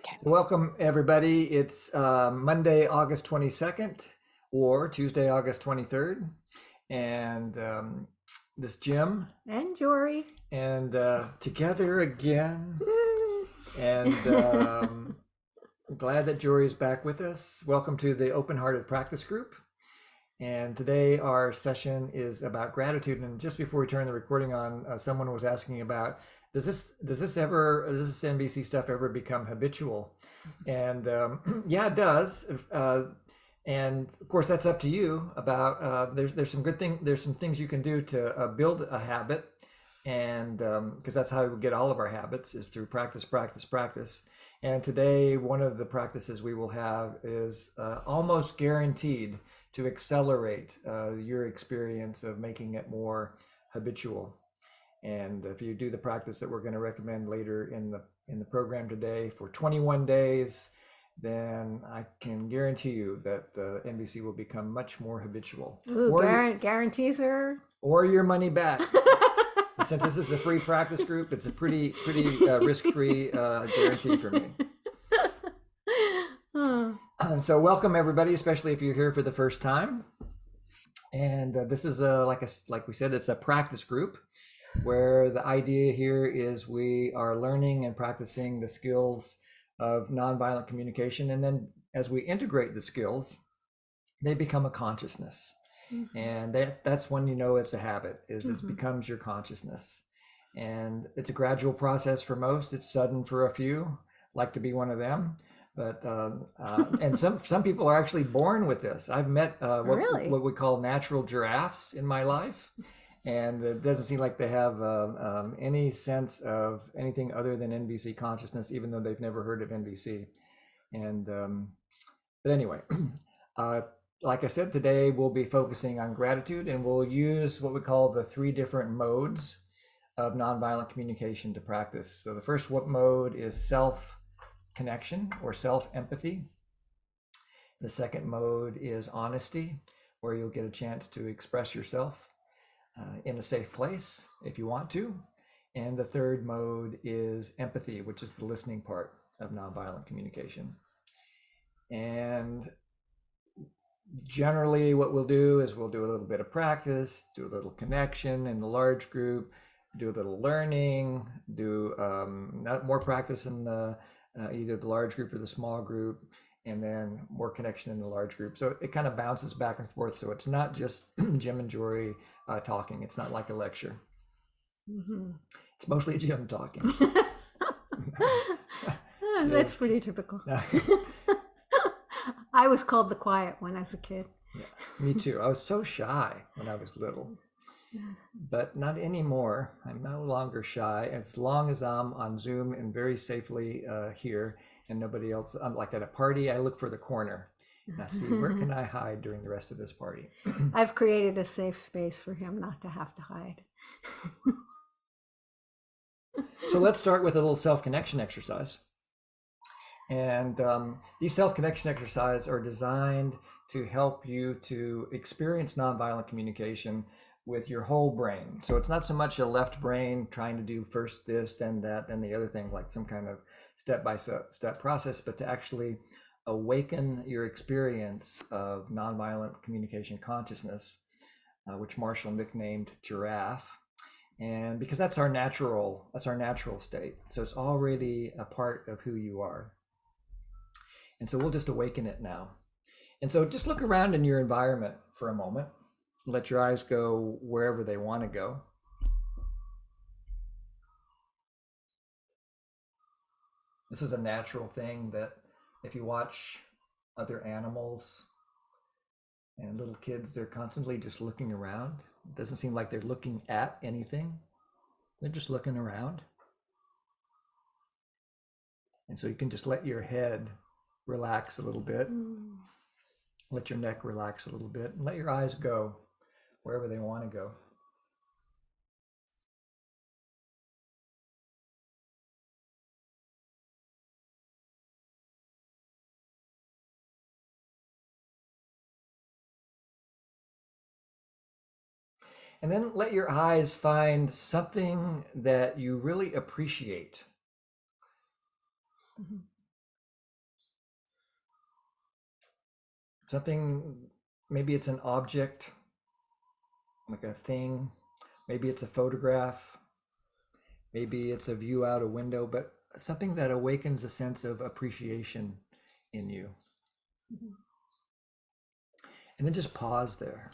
Okay. So welcome everybody. It's Monday, August 22nd or Tuesday, August 23rd. And this Jim And Jori. and together again. And I'm glad that Jori is back with us. Welcome to the Open Hearted Practice Group. And today our session is about gratitude. And just before we turn the recording on, someone was asking about, does this NBC stuff ever become habitual? And yeah, it does. And of course, that's up to you. About there's some things you can do to build a habit, and because that's how we get all of our habits is through practice, practice, practice. And today, one of the practices we will have is almost guaranteed to accelerate your experience of making it more habitual. And if you do the practice that we're going to recommend later in the program today for 21 days, then I can guarantee you that NBC will become much more habitual. Ooh, guarantees are. Or your money back. Since this is a free practice group, it's a pretty risk-free guarantee for me. So welcome everybody, especially if you're here for the first time. And this is like we said, it's a practice group where the idea here is we are learning and practicing the skills of nonviolent communication, and then as we integrate the skills, they become a consciousness. And that's when you know it's a habit, is it becomes your consciousness. And it's a gradual process for most. It's sudden for a few, like to be one of them. But and some people are actually born with this. I've met what we call natural giraffes in my life, and it doesn't seem like they have any sense of anything other than NVC consciousness, even though they've never heard of NVC. And but anyway, like I said, today we'll be focusing on gratitude, and we'll use what we call the 3 different modes of nonviolent communication to practice. So the first mode is self-connection or self-empathy. The second mode is honesty, where you'll get a chance to express yourself in a safe place if you want to. And the third mode is empathy, which is the listening part of nonviolent communication. And generally what we'll do is we'll do a little bit of practice, do a little connection in the large group, do a little learning, do more practice in the either the large group or the small group, and then more connection in the large group. So it kind of bounces back and forth. So it's not just Jim and Jori talking. It's not like a lecture. It's mostly Jim talking. That's pretty typical. I was called the quiet one as a kid. Yeah, me too. I was so shy when I was little, but not anymore. I'm no longer shy. As long as I'm on Zoom and very safely here and nobody else, I'm like at a party, I look for the corner. And I see, where can I hide during the rest of this party? I've created a safe space for him not to have to hide. So let's start with a little self-connection exercise. And these self-connection exercises are designed to help you to experience nonviolent communication with your whole brain. So it's not so much a left brain trying to do first this, then that, then the other thing, like some kind of step-by-step process, but to actually awaken your experience of nonviolent communication consciousness, which Marshall nicknamed giraffe. And because that's our natural state. So it's already a part of who you are. And so we'll just awaken it now. And so just look around in your environment for a moment. Let your eyes go wherever they want to go. This is a natural thing that if you watch other animals and little kids, they're constantly just looking around. It doesn't seem like they're looking at anything. They're just looking around. And so you can just let your head relax a little bit. Let your neck relax a little bit, and let your eyes go wherever they want to go. And then let your eyes find something that you really appreciate. Something, maybe it's an object, like a thing, maybe it's a photograph, maybe it's a view out a window, but something that awakens a sense of appreciation in you. Mhm. And then just pause there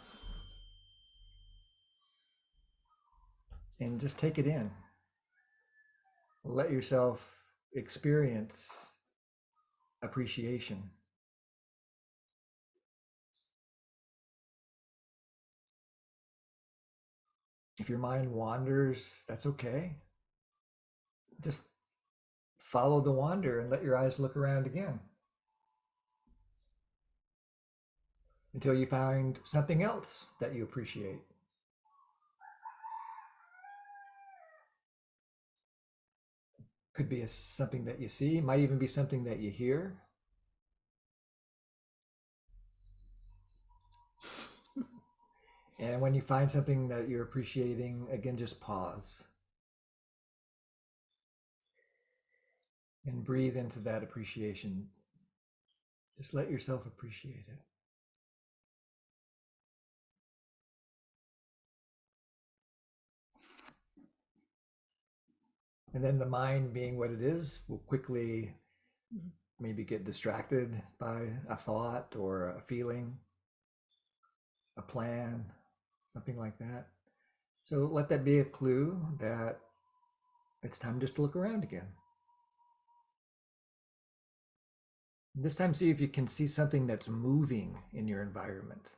and just take it in. Let yourself experience appreciation. If your mind wanders, that's okay. Just follow the wander and let your eyes look around again until you find something else that you appreciate. Could be something that you see, might even be something that you hear. And when you find something that you're appreciating, again, just pause and breathe into that appreciation. Just let yourself appreciate it. And then the mind, being what it is, will quickly Mhm. maybe get distracted by a thought or a feeling, a plan, something like that. So let that be a clue that it's time just to look around again. This time, see if you can see something that's moving in your environment.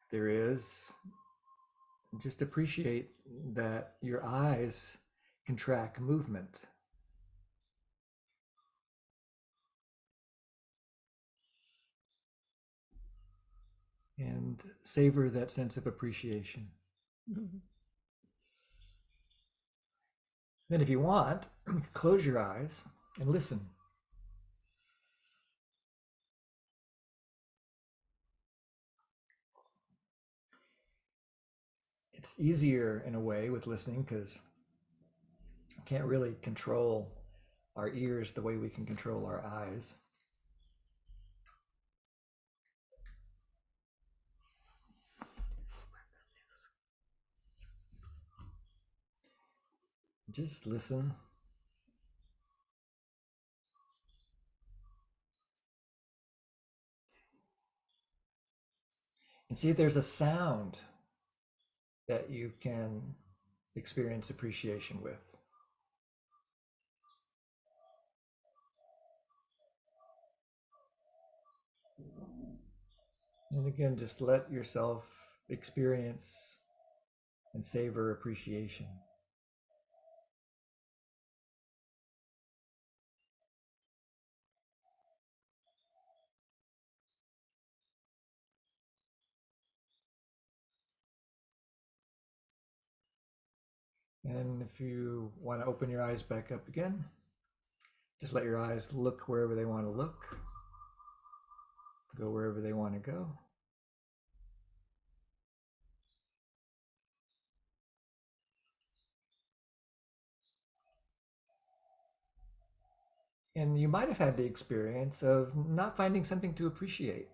If there is, just appreciate that your eyes can track movement and savor that sense of appreciation. Mhm. Then, if you want, close your eyes and listen. It's easier in a way with listening because we can't really control our ears the way we can control our eyes. Just listen and see if there's a sound that you can experience appreciation with. And again, just let yourself experience and savor appreciation. And if you want to open your eyes back up again, just let your eyes look wherever they want to look, go wherever they want to go. And you might have had the experience of not finding something to appreciate.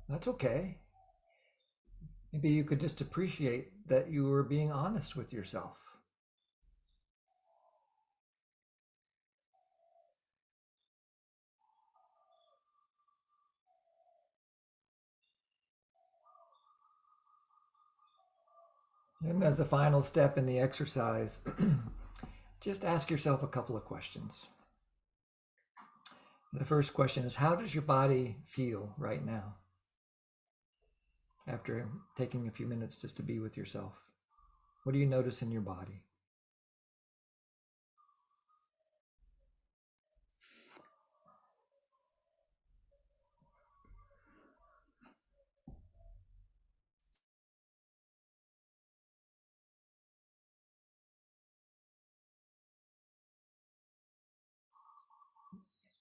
That's okay. Maybe you could just appreciate that you were being honest with yourself. And as a final step in the exercise, just ask yourself a couple of questions. The first question is, how does your body feel right now after taking a few minutes just to be with yourself? What do you notice in your body?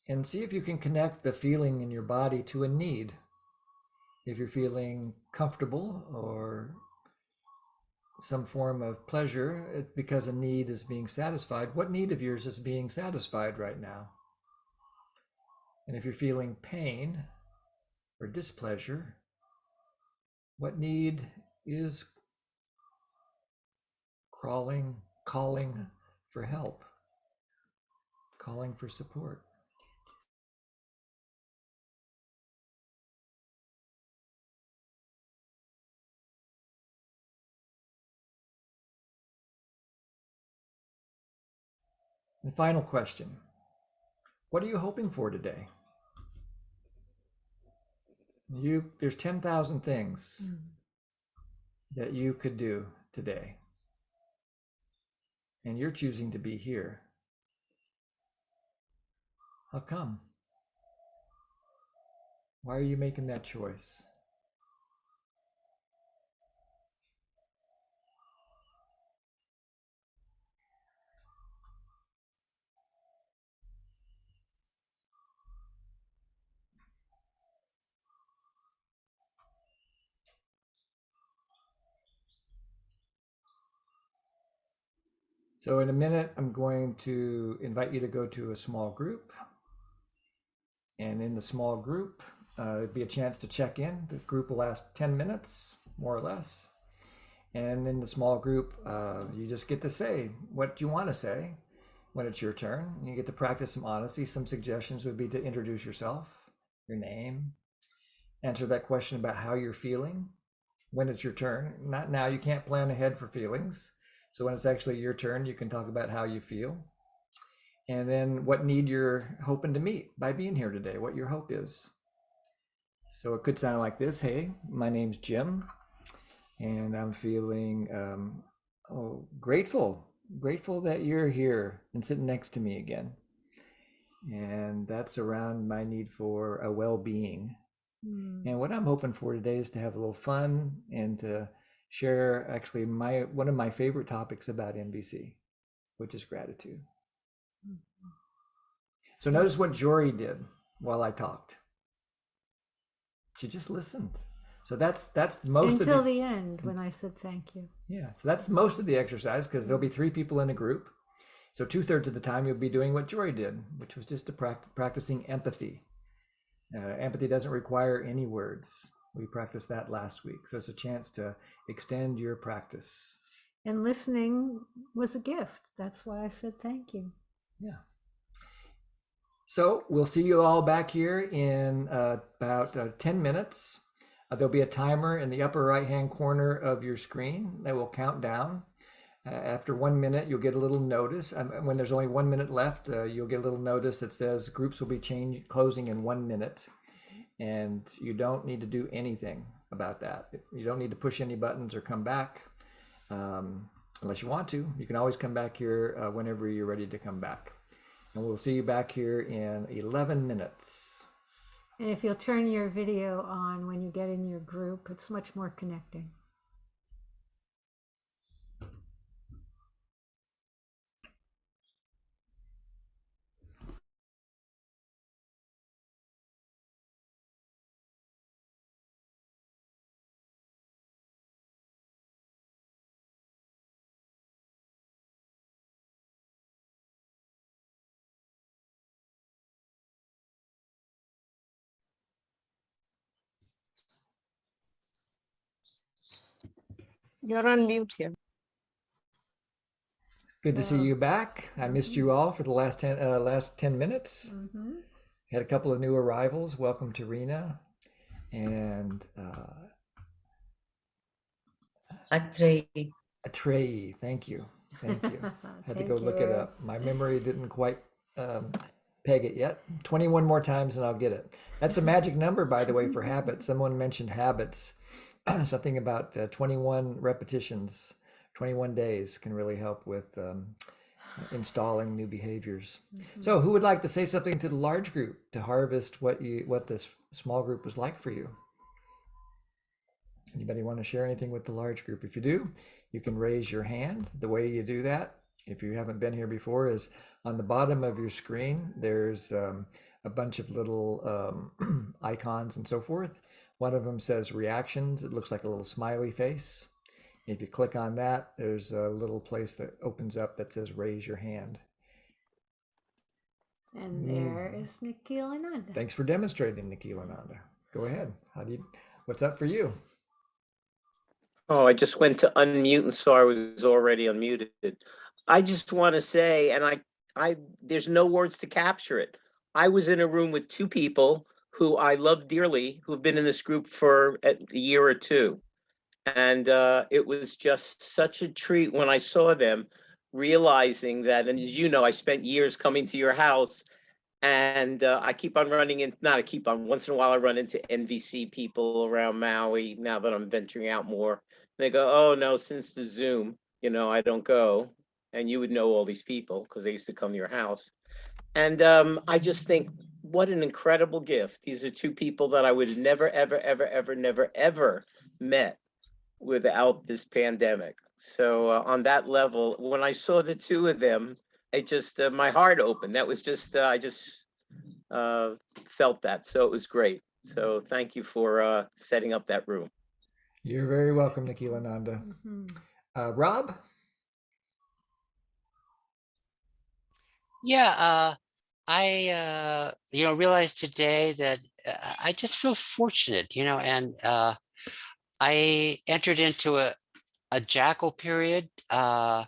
And see if you can connect the feeling in your body to a need. If you're feeling comfortable or some form of pleasure because a need is being satisfied, what need of yours is being satisfied right now? And if you're feeling pain or displeasure, what need is calling for help, calling for support? And final question, what are you hoping for today? There's 10,000 things that you could do today, and you're choosing to be here. How come? Why are you making that choice? So in a minute, I'm going to invite you to go to a small group. And in the small group, it'd be a chance to check in. The group will last 10 minutes, more or less. And in the small group, you just get to say what you want to say when it's your turn. You get to practice some honesty. Some suggestions would be to introduce yourself, your name, answer that question about how you're feeling when it's your turn. Not now, you can't plan ahead for feelings. So when it's actually your turn, you can talk about how you feel. And then what need you're hoping to meet by being here today, what your hope is. So it could sound like this. Hey, my name's Jim, and I'm feeling grateful that you're here and sitting next to me again. And that's around my need for a well-being. And what I'm hoping for today is to have a little fun and to share actually one of my favorite topics about NBC, which is gratitude. So notice what Jori did while I talked. She just listened. So that's most until of the end when I said thank you. Yeah, so that's most of the exercise because there'll be 3 people in a group. So 2/3 of the time you'll be doing what Jori did, which was just practicing empathy. Empathy doesn't require any words. We practiced that last week. So it's a chance to extend your practice. And listening was a gift. That's why I said thank you. Yeah. So we'll see you all back here in about 10 minutes. There'll be a timer in the upper right-hand corner of your screen that will count down. After 1 minute, you'll get a little notice. When there's only 1 minute left, you'll get a little notice that says groups will be closing in 1 minute. And you don't need to do anything about that. You don't need to push any buttons or come back unless you want to. You can always come back here whenever you're ready to come back. And we'll see you back here in 11 minutes. And if you'll turn your video on when you get in your group, it's much more connecting. You're on mute here. Good to see you back. I missed you all for the last 10 minutes. Had a couple of new arrivals. Welcome to Rena and Atreyu. Thank you. Had to go look it up. My memory didn't quite peg it yet. 21 more times and I'll get it. That's a magic number, by the way, for habits. Someone mentioned habits. Something about 21 repetitions, 21 days can really help with installing new behaviors. So who would like to say something to the large group to harvest what this small group was like for you? Anybody want to share anything with the large group? If you do, you can raise your hand. The way you do that, if you haven't been here before, is on the bottom of your screen. There's a bunch of little icons and so forth. One of them says reactions. It looks like a little smiley face. If you click on that, there's a little place that opens up that says raise your hand. And there is Nikhil Ananda. Thanks for demonstrating, Nikhil Ananda. Go ahead. What's up for you? Oh, I just went to unmute and saw I was already unmuted. I just want to say, and there's no words to capture it. I was in a room with two people who I love dearly, who've been in this group for a year or two. And it was just such a treat when I saw them, realizing that, and as you know, I spent years coming to your house, and I keep on running in, not I keep on, once in a while I run into NVC people around Maui now that I'm venturing out more. They go, oh no, since the Zoom, I don't go. And you would know all these people because they used to come to your house. And I just think, what an incredible gift. These are two people that I would have never, ever, ever, ever, never, ever met without this pandemic. So on that level, when I saw the two of them, it just, my heart opened. That was just, I just felt that. So it was great. So thank you for setting up that room. You're very welcome, Nikhil Ananda. Rob? Yeah, I realized today that I just feel fortunate, and I entered into a jackal period I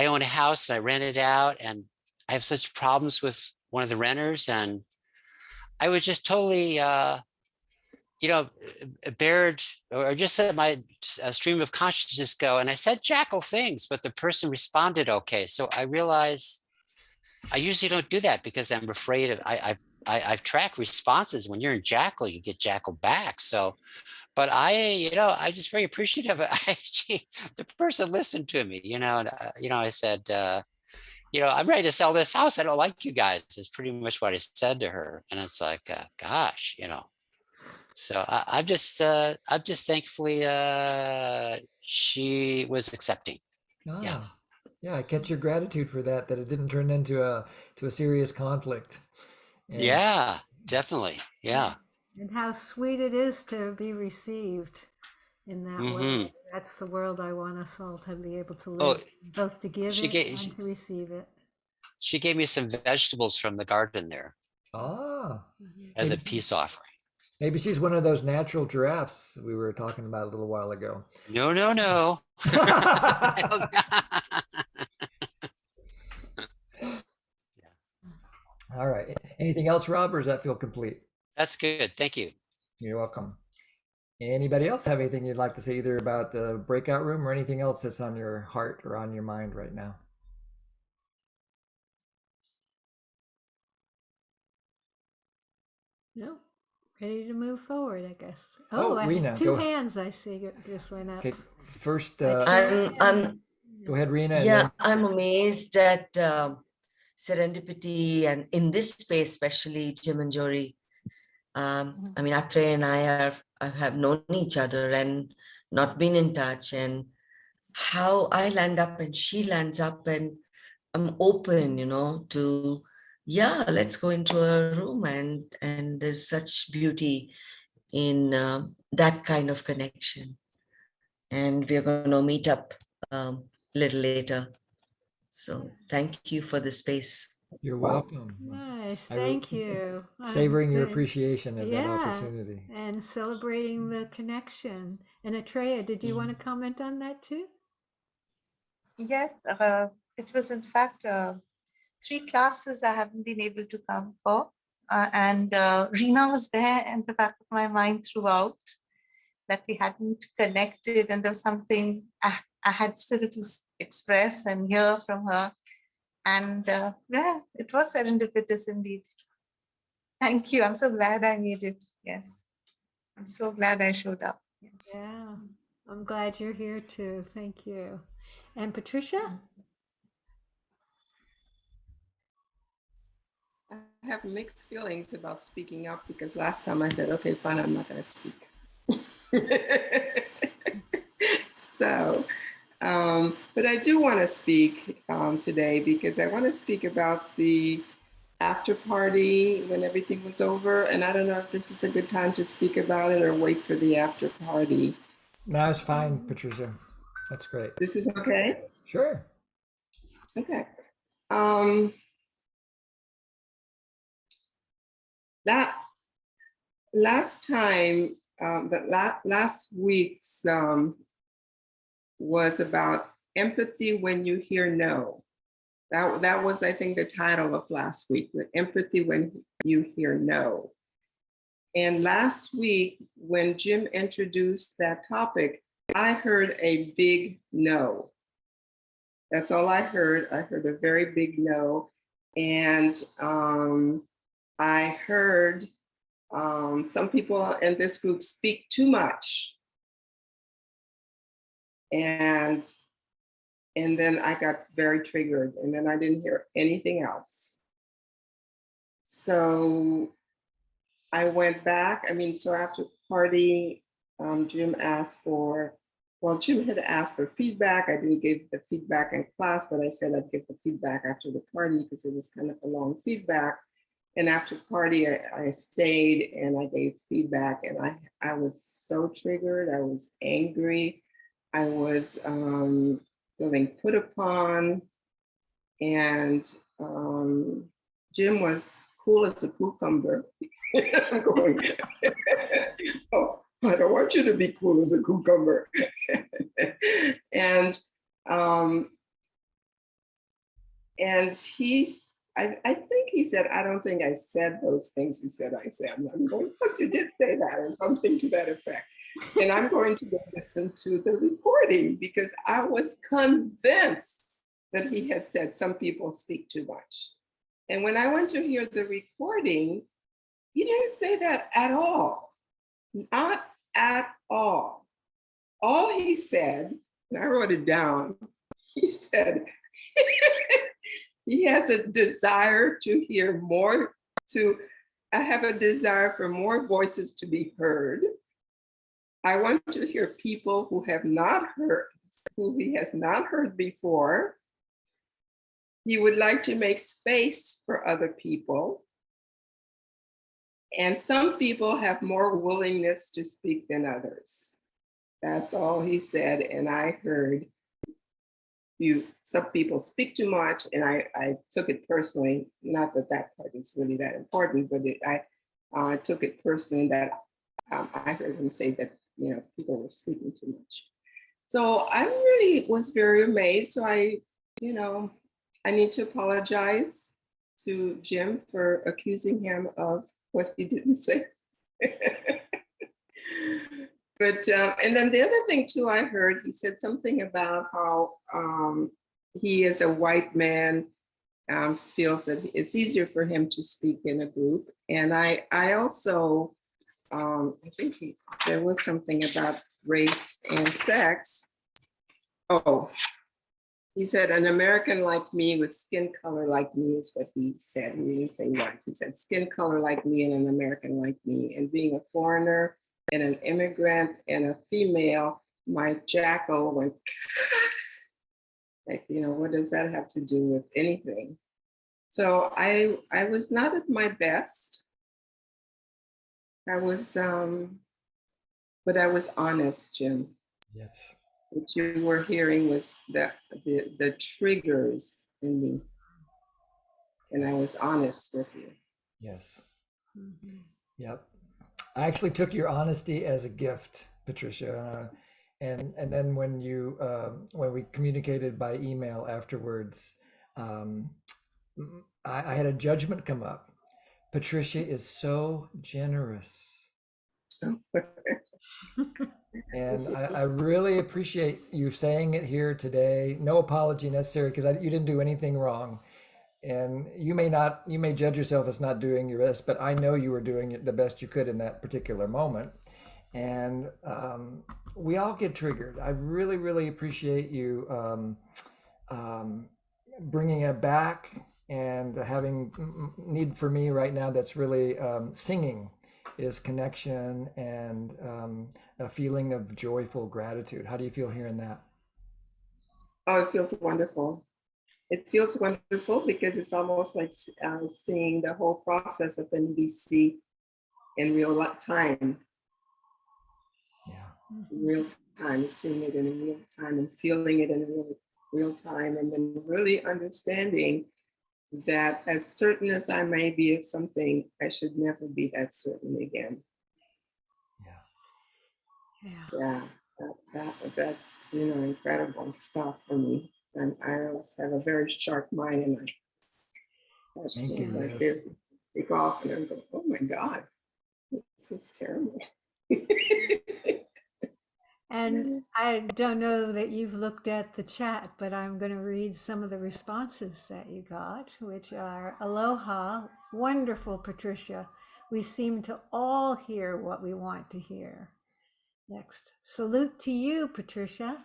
own a house and I rent it out, and I have such problems with one of the renters, and I was just totally bared, or just let my stream of consciousness go, and I said jackal things, but the person responded okay. So I realized I usually don't do that because I'm afraid of I've tracked responses. When you're in jackal, you get jackal back. So, but I just very appreciative. The person listened to me, and I said, I'm ready to sell this house. I don't like you guys. Is pretty much what I said to her, and it's like, gosh, So I'm just thankfully she was accepting. Yeah. Yeah, I catch your gratitude for that it didn't turn into a serious conflict. And yeah, definitely. Yeah. And how sweet it is to be received in that way. That's the world I want us all to be able to live, both to give it and to receive it. She gave me some vegetables from the garden there. As a peace offering. Maybe she's one of those natural giraffes we were talking about a little while ago. No. All right. Anything else, Rob, or does that feel complete? That's good. Thank you. You're welcome. Anybody else have anything you'd like to say either about the breakout room or anything else that's on your heart or on your mind right now? No. Ready to move forward, I guess. I Rena, have two hands I see just went up. Okay, first, go ahead, Rena. Yeah, I'm amazed at serendipity, and in this space, especially Jim and Jori. I mean, Atre and I have known each other and not been in touch, and how I land up and she lands up, and I'm open, to, let's go into a room, and there's such beauty in that kind of connection. And we're going to meet up a little later. So thank you for the space. You're welcome. Nice, thank you. Savoring your appreciation of that opportunity. And celebrating the connection. And Atreya, did you want to comment on that too? Yes, it was in fact 3 classes I haven't been able to come for. And Reena was there in the back of my mind throughout, that we hadn't connected, and there was something I had still to express and hear from her. And it was serendipitous indeed. Thank you. I'm so glad I made it. Yes. I'm so glad I showed up. Yes. Yeah. I'm glad you're here too. Thank you. And Patricia? I have mixed feelings about speaking up, because last time I said, okay, fine, I'm not going to speak. So, but I do want to speak today, because I want to speak about the after party when everything was over. And I don't know if this is a good time to speak about it or wait for the after party. No, it's fine, Patricia. That's great. This is okay? Sure. Okay. that last time, last week's was about empathy when you hear no. That was, I think, the title of last week, the empathy when you hear no. And last week, when Jim introduced that topic, I heard a big no. That's all I heard. I heard a very big no. And I heard some people in this group speak too much. And then I got very triggered, and then I didn't hear anything else. So I went back. I mean, so after the party, Jim asked for, well, Jim had asked for feedback. I didn't give the feedback in class, but I said I'd give the feedback after the party because it was kind of a long feedback. And after the party, I stayed and I gave feedback, and I was so triggered. I was angry. I was feeling put upon, and Jim was cool as a cucumber. I'm going, oh, I don't want you to be cool as a cucumber. and he's, I think he said, I don't think I said those things you said I said. I'm going, yes, you did say that, or something to that effect. And I'm going to go listen to the recording because I was convinced that he had said some people speak too much. And when I went to hear the recording, he didn't say that at all. Not at all. All he said, and I wrote it down, he said, he has a desire to hear more, I have a desire for more voices to be heard. I want to hear people who have not heard, who he has not heard before. He would like to make space for other people. And some people have more willingness to speak than others. That's all he said. And I heard some people speak too much, and I took it personally. Not that that part is really that important, but I took it personally that I heard him say that, you know, people were speaking too much. So I really was very amazed. So I need to apologize to Jim for accusing him of what he didn't say. But, and then the other thing too, I heard, he said something about how he as a white man feels that it's easier for him to speak in a group. And I also, I think there was something about race and sex. Oh, he said, an American like me with skin color like me is what he said. He didn't say white. He said skin color like me and an American like me. And being a foreigner and an immigrant and a female, my jackal went, like, you know, what does that have to do with anything? So I was not at my best. I was, but I was honest, Jim. Yes. What you were hearing was the triggers in me. And I was honest with you. Yes. Mm-hmm. Yep. I actually took your honesty as a gift, Patricia. And then when we communicated by email afterwards, I had a judgment come up. Patricia is so generous. And I really appreciate you saying it here today. No apology necessary, because you didn't do anything wrong. And you may judge yourself as not doing your best, but I know you were doing it the best you could in that particular moment. And we all get triggered. I really, really appreciate you bringing it back and having need for me right now. That's really singing is connection and a feeling of joyful gratitude. How do you feel hearing that? Oh, it feels wonderful. It feels wonderful because it's almost like seeing the whole process of NBC in real time. Yeah. In real time, seeing it in real time and feeling it in real time, and then really understanding that as certain as I may be of something, I should never be that certain again. Yeah, that's incredible stuff for me. And I always have a very sharp mind, and I watch things like this take off, and I'm going, oh my God, this is terrible. And I don't know that you've looked at the chat, but I'm going to read some of the responses that you got, which are aloha, wonderful, Patricia. We seem to all hear what we want to hear. Next, salute to you, Patricia,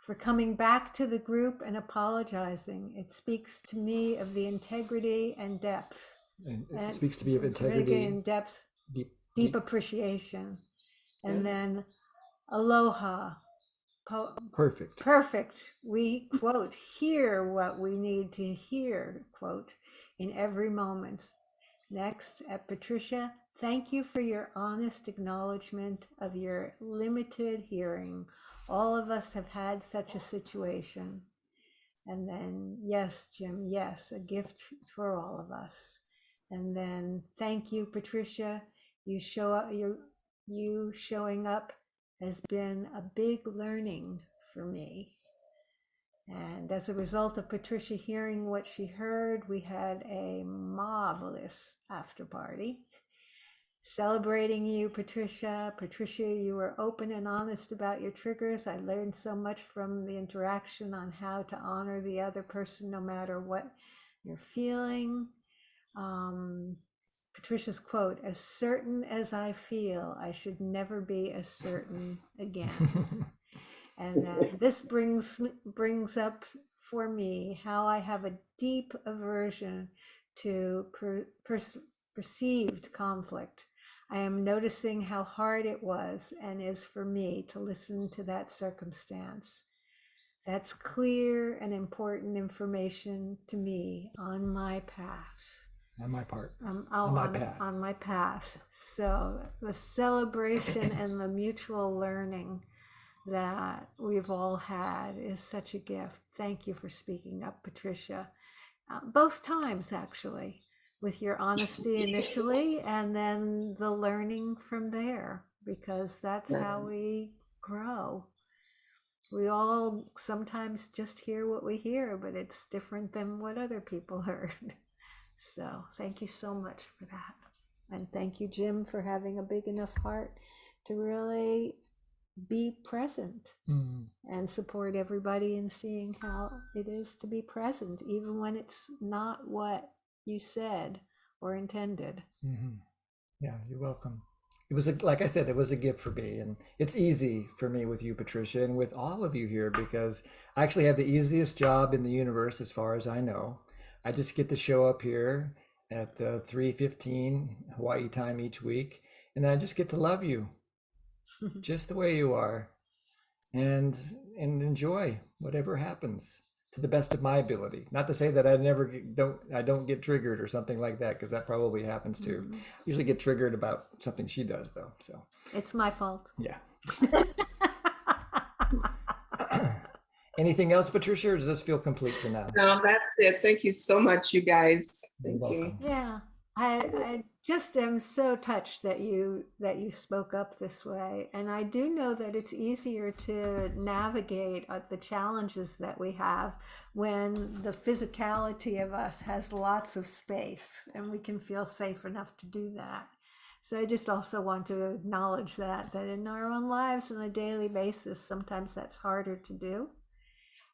for coming back to the group and apologizing. It speaks to me of the integrity and depth. And it speaks to me of integrity and depth, deep appreciation. And then aloha. Perfect. We, quote, hear what we need to hear, quote, in every moment. Next, at Patricia, thank you for your honest acknowledgement of your limited hearing. All of us have had such a situation. And then, yes, Jim, yes, a gift for all of us. And then, thank you, Patricia. You showing up has been a big learning for me. And as a result of Patricia hearing what she heard, we had a marvelous after party. Celebrating you, Patricia. Patricia, you were open and honest about your triggers. I learned so much from the interaction on how to honor the other person no matter what you're feeling. Patricia's quote, as certain as I feel, I should never be as certain again. And this brings up for me how I have a deep aversion to perceived conflict. I am noticing how hard it was and is for me to listen to that circumstance. That's clear and important information to me on my path. On my part. On my path. So the celebration and the mutual learning that we've all had is such a gift. Thank you for speaking up, Patricia. Both times, actually, with your honesty initially and then the learning from there, because that's how we grow. We all sometimes just hear what we hear, but it's different than what other people heard. So thank you so much for that. And thank you, Jim, for having a big enough heart to really be present and support everybody in seeing how it is to be present, even when it's not what you said or intended. Yeah, you're welcome. It was like I said, it was a gift for me, and it's easy for me with you, Patricia, and with all of you here, because I actually have the easiest job in the universe as far as I know. I just get to show up here at 3:15 Hawaii time each week, and I just get to love you just the way you are, and enjoy whatever happens to the best of my ability. Not to say that I don't get triggered or something like that, because that probably happens too. I usually get triggered about something she does, though. So it's my fault. Yeah. Anything else, Patricia, or does this feel complete for now? No, that's it. Thank you so much, you guys. Thank you. Yeah, I just am so touched that you spoke up this way, and I do know that it's easier to navigate the challenges that we have when the physicality of us has lots of space, and we can feel safe enough to do that. So I just also want to acknowledge that in our own lives on a daily basis, sometimes that's harder to do.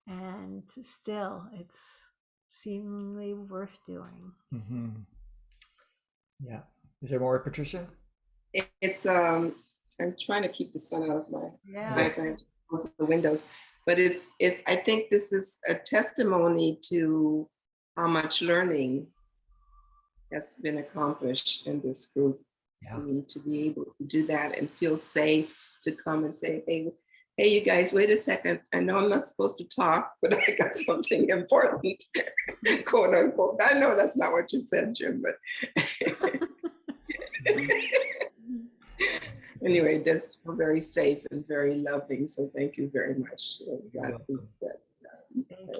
And still, it's seemingly worth doing. Yeah. Is there more, Patricia? It's I'm trying to keep the sun out of my eyes and close the windows, but it's I think this is a testimony to how much learning has been accomplished in this group. Yeah. We need to be able to do that and feel safe to come and say, hey, you guys, wait a second. I know I'm not supposed to talk, but I got something important, quote unquote. I know that's not what you said, Jim, but anyway, that's very safe and very loving. So thank you very much. That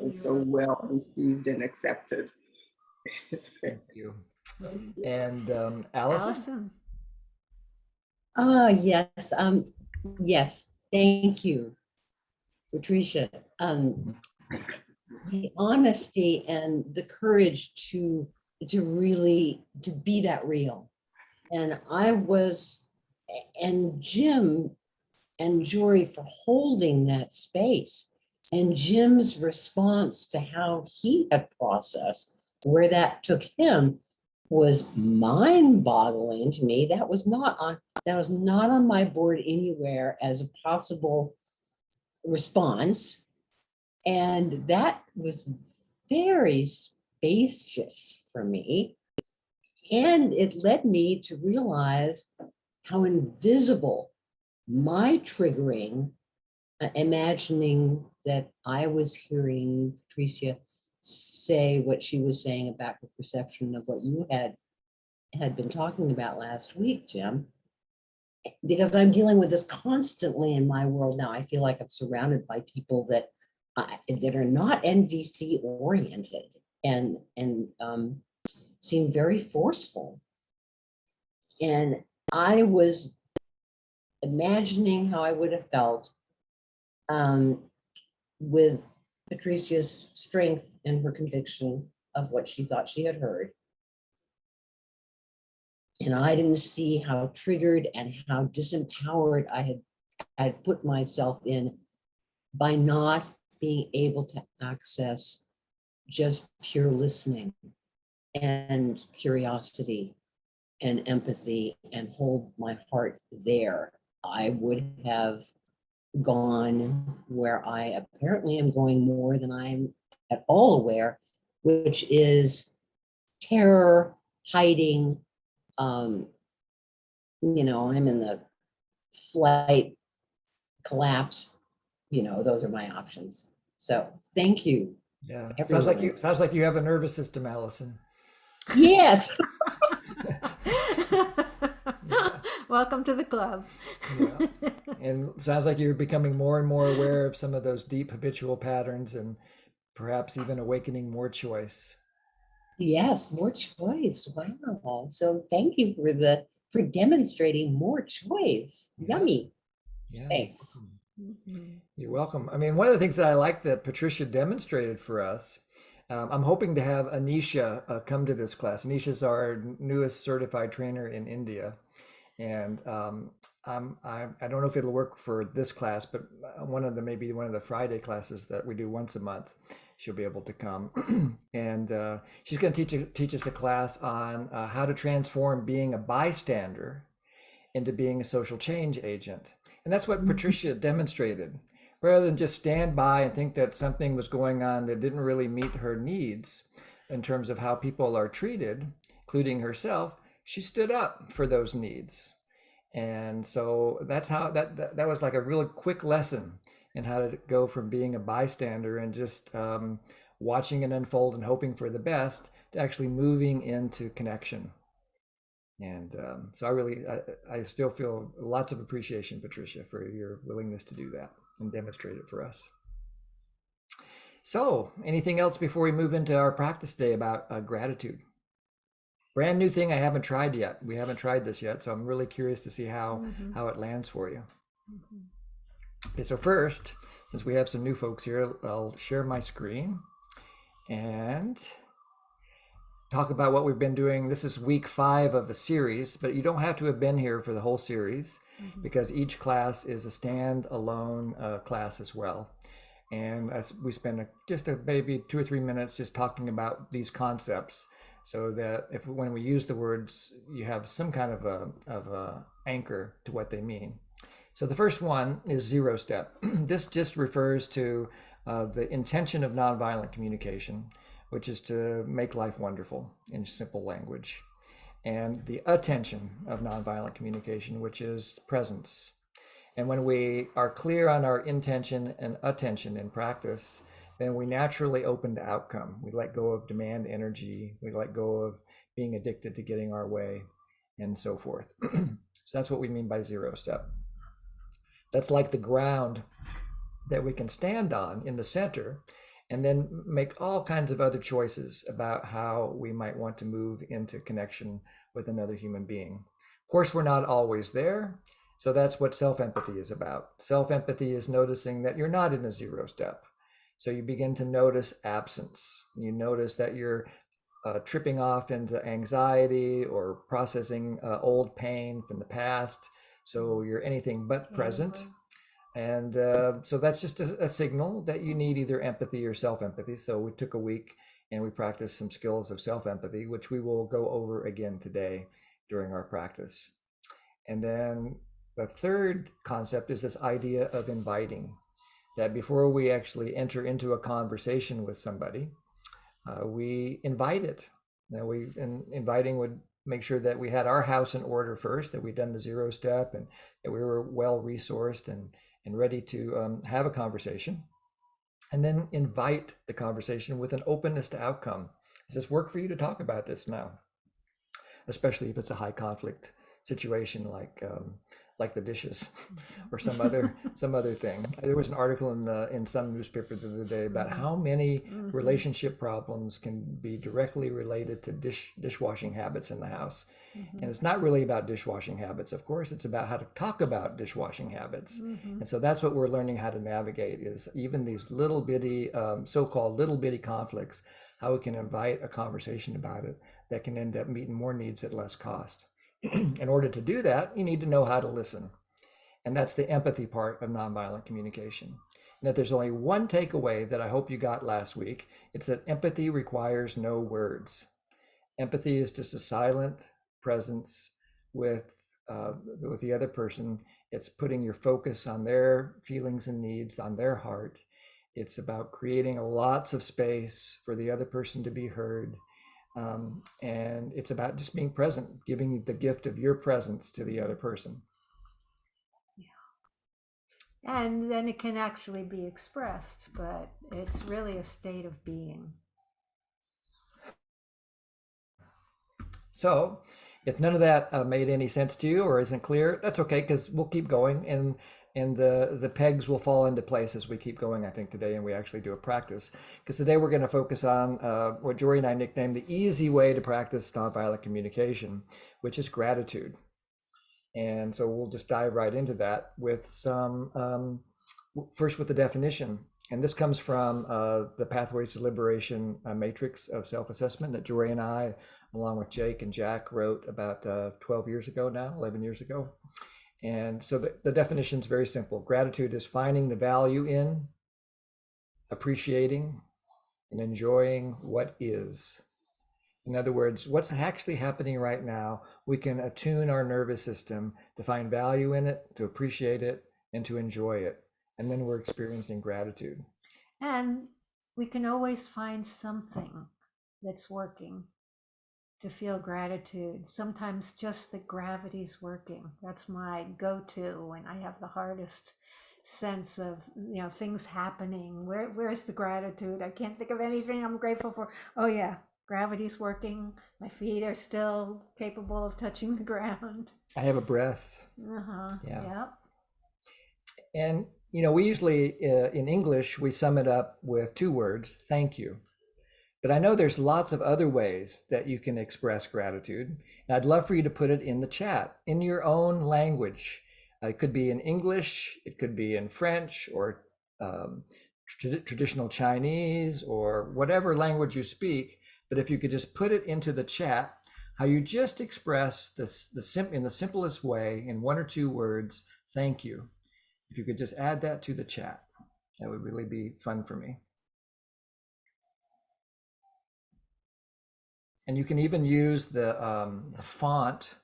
is so well received and accepted. And Allison? Allison. Yes. Yes. Thank you, Patricia. The honesty and the courage to really to be that real. And and Jim and Jori for holding that space, and Jim's response to how he had processed where that took him was mind-boggling to me. That was not on my board anywhere as a possible response. And that was very spacious for me. And it led me to realize how invisible my triggering, imagining that I was hearing Patricia say what she was saying about the perception of what you had been talking about last week, Jim, because I'm dealing with this constantly in my world now. I feel like I'm surrounded by people that are not NVC oriented and seem very forceful. And I was imagining how I would have felt with Patricia's strength and her conviction of what she thought she had heard. And I didn't see how triggered and how disempowered I had put myself in by not being able to access just pure listening and curiosity and empathy and hold my heart there. I would have gone where I apparently am going more than I'm at all aware, which is terror, hiding. I'm in the flight, collapse. Those are my options. So thank you. Yeah, everyone. sounds like you have a nervous system, Allison. Yes. Welcome to the club. Yeah. And sounds like you're becoming more and more aware of some of those deep habitual patterns and perhaps even awakening more choice. Yes, more choice. Wow. So thank you for demonstrating more choice. Yeah. Yummy. Yeah. Thanks. You're welcome. I mean, one of the things that I like that Patricia demonstrated for us, I'm hoping to have Anisha come to this class. Anisha's our newest certified trainer in India. And I don't know if it'll work for this class, but maybe one of the Friday classes that we do once a month, she'll be able to come. And she's going to teach us a class on how to transform being a bystander into being a social change agent. And that's what Patricia demonstrated. Rather than just stand by and think that something was going on that didn't really meet her needs in terms of how people are treated, including herself, she stood up for those needs. And so that's how that was like a really quick lesson in how to go from being a bystander and just watching it unfold and hoping for the best to actually moving into connection. And so I still feel lots of appreciation, Patricia, for your willingness to do that and demonstrate it for us. So anything else before we move into our practice day about gratitude? Brand new thing I haven't tried yet. We haven't tried this yet, so I'm really curious to see how it lands for you. Okay, so first, since we have some new folks here, I'll share my screen and talk about what we've been doing. This is week 5 of the series, but you don't have to have been here for the whole series because each class is a standalone class as well. And we spend just maybe 2 or 3 minutes just talking about these concepts, so that when we use the words, you have some kind of a anchor to what they mean. So the first one is 0 step. This just refers to the intention of nonviolent communication, which is to make life wonderful in simple language, and the attention of nonviolent communication, which is presence. And when we are clear on our intention and attention in practice, then we naturally open to outcome. We let go of demand energy. We let go of being addicted to getting our way and so forth. So that's what we mean by 0 step. That's like the ground that we can stand on in the center and then make all kinds of other choices about how we might want to move into connection with another human being. Of course, we're not always there. So that's what self-empathy is about. Self-empathy is noticing that you're not in the zero step. So you begin to notice absence. You notice that you're tripping off into anxiety or processing old pain from the past. So you're anything but present. And so that's just a signal that you need either empathy or self-empathy. So we took a week and we practiced some skills of self-empathy, which we will go over again today during our practice. And then the third concept is this idea of inviting, that before we actually enter into a conversation with somebody, we invite it. Now inviting would make sure that we had our house in order first, that we'd done the zero step, and that we were well resourced and ready to have a conversation. And then invite the conversation with an openness to outcome. Does this work for you to talk about this now? Especially if it's a high conflict situation like the dishes or some other thing. There was an article in some newspaper the other day about how many relationship problems can be directly related to dishwashing habits in the house. And it's not really about dishwashing habits, of course. It's about how to talk about dishwashing habits. And so that's what we're learning how to navigate, is even these little bitty, so-called little bitty conflicts, how we can invite a conversation about it that can end up meeting more needs at less cost. In order to do that, you need to know how to listen. And that's the empathy part of nonviolent communication. And if there's only one takeaway that I hope you got last week, it's that empathy requires no words. Empathy is just a silent presence with the other person. It's putting your focus on their feelings and needs, on their heart. It's about creating lots of space for the other person to be heard. And it's about just being present, giving the gift of your presence to the other person. Yeah. And then it can actually be expressed, but it's really a state of being. So if none of that made any sense to you or isn't clear, that's okay, because we'll keep going, and the pegs will fall into place as we keep going, I think, today, and we actually do a practice. Because today we're going to focus on what Jori and I nicknamed the easy way to practice nonviolent communication, which is gratitude. And so we'll just dive right into that with some, first with the definition. And this comes from the Pathways to Liberation matrix of self-assessment that Jori and I, along with Jake and Jack, wrote about 12 years ago now, 11 years ago. And so the definition is very simple. Gratitude is finding the value in, appreciating, and enjoying what is. In other words, what's actually happening right now, we can attune our nervous system to find value in it, to appreciate it, and to enjoy it. And then we're experiencing gratitude. And we can always find something that's working to feel gratitude. Sometimes just the gravity's working. That's my go-to when I have the hardest sense of, things happening. Where's the gratitude? I can't think of anything I'm grateful for. Oh yeah, gravity's working. My feet are still capable of touching the ground. I have a breath. Yeah. Yep. And we usually in English we sum it up with two words: thank you. But I know there's lots of other ways that you can express gratitude. And I'd love for you to put it in the chat in your own language. It could be in English, it could be in French, or traditional Chinese, or whatever language you speak. But if you could just put it into the chat, how you just express this in the simplest way, in one or two words, thank you. If you could just add that to the chat, that would really be fun for me. And you can even use the font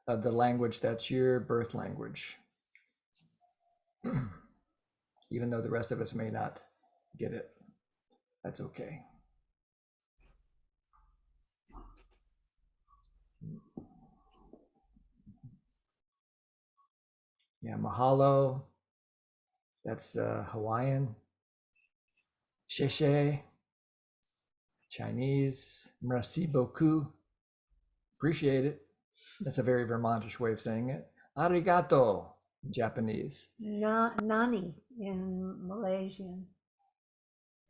of the language that's your birth language, even though the rest of us may not get it. That's okay. Yeah, mahalo. That's Hawaiian. Sheshe. Chinese. Merci beaucoup. Appreciate it. That's a very Vermontish way of saying it. Arigato, Japanese. Nani in Malaysian.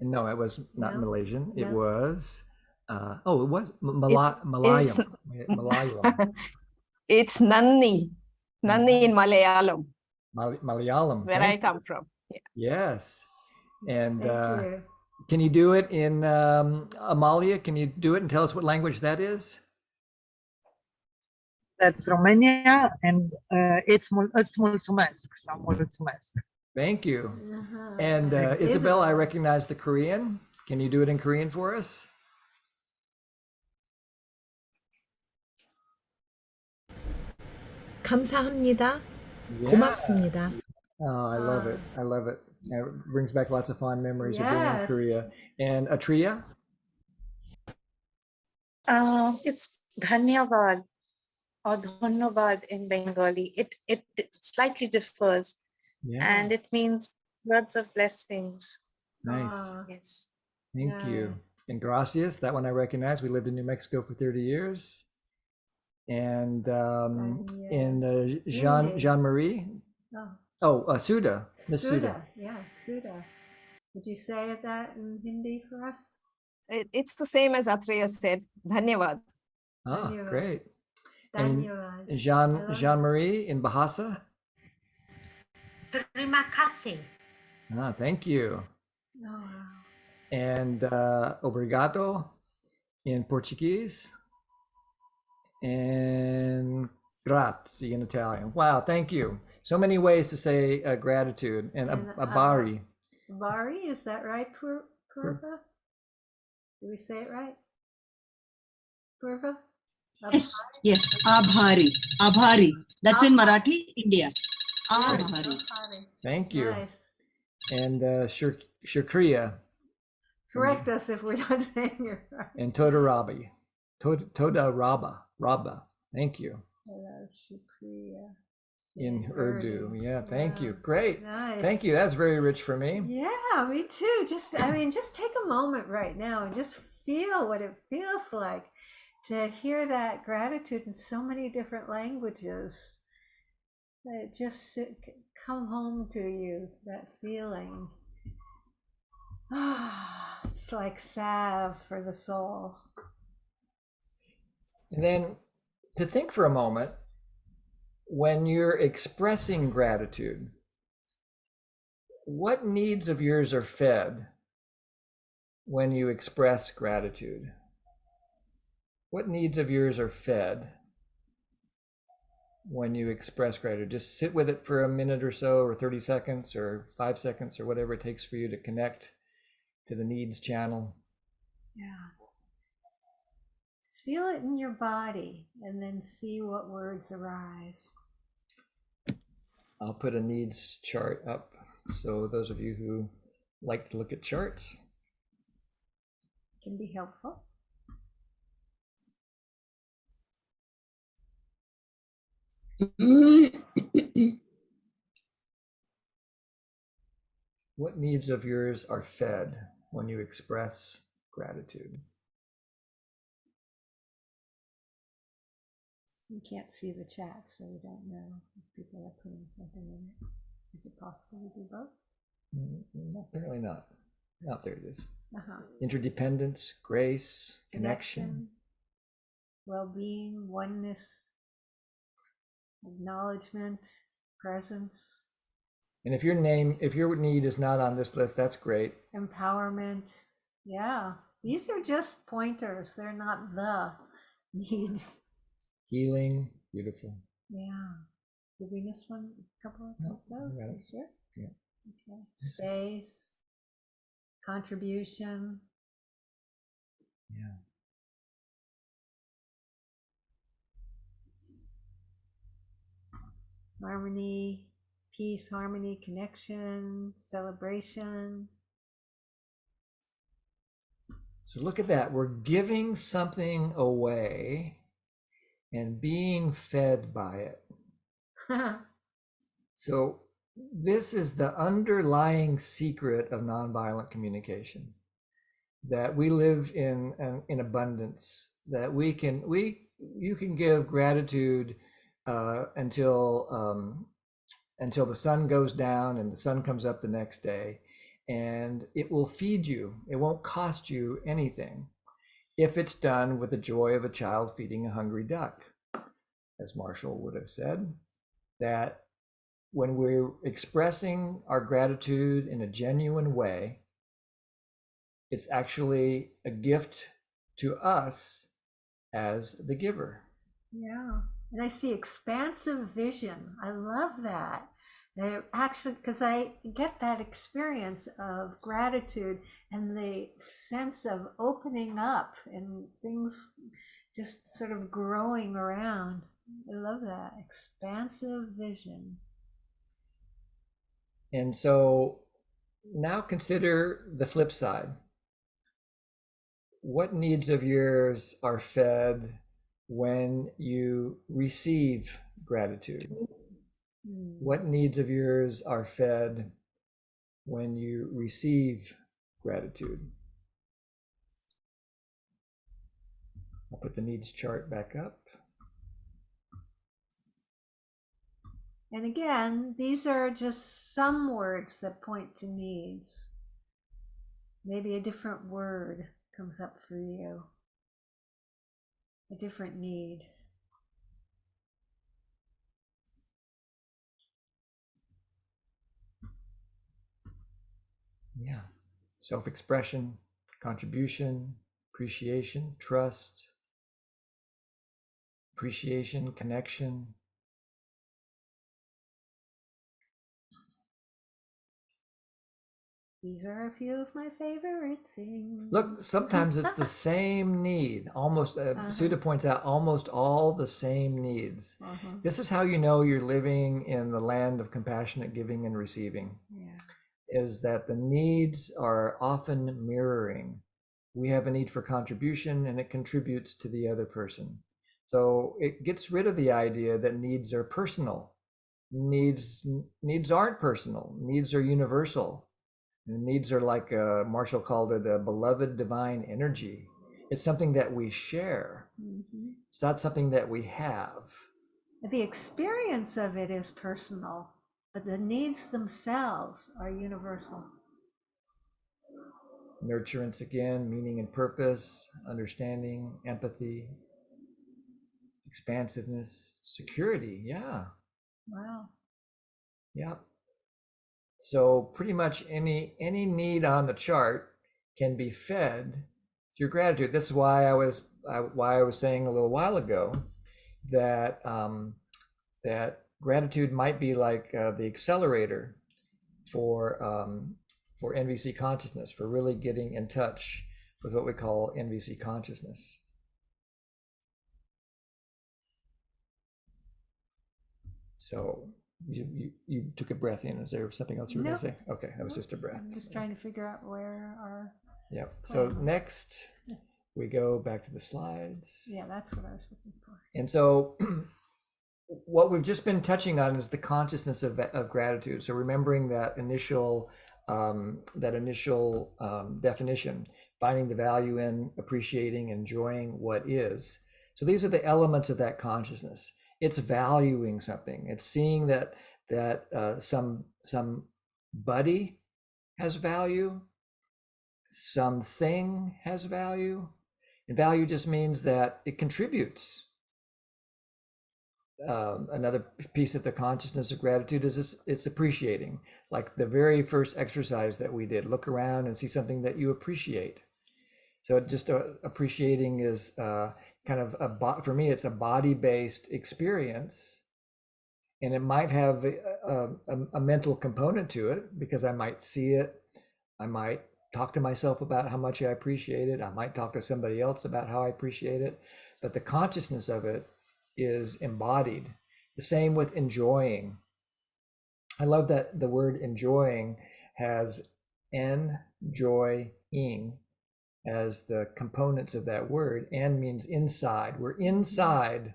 No, it was not No? Malaysian. It No. was, it was It's Malayalam. Malayalam. it's Nanni. Nanni in Malayalam, Malayalam. where I come from. Yes. And Thank you. can you do it in Amalia? Can you do it and tell us what language that is? That's Romania, and it's mulțumesc. Sau mulțumesc. Thank you. Uh-huh. And Isabel, I recognize the Korean. Can you do it in Korean for us? 감사합니다. Yeah. 고맙습니다. Oh, I love it. I love it. It brings back lots of fond memories of being in Yes. Korea. And Atria? It's dhanyavad or dhanyavad in Bengali. It slightly differs, Yeah. and it means words of blessings. Nice. Yes. Thank you. And gracias, that one I recognize. We lived in New Mexico for 30 years. And in Jean-Marie. Suda. Miss Suda. Yeah, Suda. Would you say that in Hindi for us? It's the same as Atreya said. Dhanyavad. Ah, Dhanyavad. great. And Dhanyavad. Jean-Marie in Bahasa. Terima kasih. Ah, thank you. Oh, wow. And obrigado in Portuguese. And grazie in Italian. Wow, thank you. So many ways to say gratitude. And abari. Bari, is that right, Purva? Did we say it right? Purva? Yes, Abhari. Abhari. That's in Marathi, India. Abhari. Thank you. Nice. And Shukriya. Correct us if we're not saying it right. And Todarabi. Rabba. Thank you. Hello, Shukriya. In Urdu. Yeah, thank you. Great. Nice. Thank you. That's very rich for me. Yeah, me too. Just take a moment right now and just feel what it feels like to hear that gratitude in so many different languages. Let it just come home to you, that feeling. It's like salve for the soul. And then to think for a moment, when you're expressing gratitude, what needs of yours are fed when you express gratitude? What needs of yours are fed when you express gratitude? Just sit with it for a minute or so, or 30 seconds, or 5 seconds, or whatever it takes for you to connect to the needs channel. Yeah. Feel it in your body and then see what words arise. I'll put a needs chart up. So those of you who like to look at charts. Can be helpful. What needs of yours are fed when you express gratitude? You can't see the chat, so we don't know if people are putting something in it. Is it possible to do both? Apparently not. Oh, there it is. Uh-huh. Interdependence, grace, connection. Well-being, oneness, acknowledgement, presence. And if your need is not on this list, that's great. Empowerment. Yeah. These are just pointers. They're not the needs. Healing, beautiful. Yeah. Did we miss one? A couple of No, those? I got it. Sure. Yeah. Okay. Space, contribution. Yeah. Harmony, peace, harmony, connection, celebration. So look at that. We're giving something away and being fed by it. So this is the underlying secret of nonviolent communication, that we live in abundance, that you can give gratitude until the sun goes down and the sun comes up the next day, and it will feed you. It won't cost you anything if it's done with the joy of a child feeding a hungry duck, as Marshall would have said, that when we're expressing our gratitude in a genuine way, it's actually a gift to us as the giver. Yeah. And I see expansive vision. I love that. They're actually, because I get that experience of gratitude and the sense of opening up and things just sort of growing around. I love that. Expansive vision. And so now consider the flip side. What needs of yours are fed when you receive gratitude? What needs of yours are fed when you receive gratitude? I'll put the needs chart back up. And again, these are just some words that point to needs. Maybe a different word comes up for you, a different need. Yeah. Self-expression, contribution, appreciation, trust, appreciation, connection. These are a few of my favorite things. Look, sometimes it's the same need. Almost, Sudha points out, almost all the same needs. This is how you know you're living in the land of compassionate giving and receiving. Yeah. Is that the needs are often mirroring. We have a need for contribution and it contributes to the other person. So it gets rid of the idea that needs are personal. Needs aren't personal. Needs are universal. And needs are like Marshall called it a beloved divine energy. It's something that we share. It's not something that we have. The experience of it is personal, but the needs themselves are universal. Nurturance again, meaning and purpose, understanding, empathy, expansiveness, security. Yeah. Wow. Yeah. So pretty much any need on the chart can be fed through gratitude. This is why I was saying a little while ago that that gratitude might be like the accelerator for NVC consciousness, for really getting in touch with what we call NVC consciousness. So you took a breath in. Is there something else you were going to say? Okay, that was just a breath. I'm just trying to figure out where our. Yeah. So next, we go back to the slides. Yeah, that's what I was looking for. And so what we've just been touching on is the consciousness of gratitude. So remembering that initial definition, finding the value in appreciating, enjoying what is. So these are the elements of that consciousness. It's valuing something. It's seeing that somebody has value, something has value, and value just means that it contributes. Another piece of the consciousness of gratitude is it's appreciating. Like the very first exercise that we did, look around and see something that you appreciate. So just appreciating is kind of for me, it's a body-based experience, and it might have a mental component to it because I might see it. I might talk to myself about how much I appreciate it. I might talk to somebody else about how I appreciate it, but the consciousness of it is embodied. The same with enjoying. I love that the word enjoying has enjoying as the components of that word. En means inside. We're inside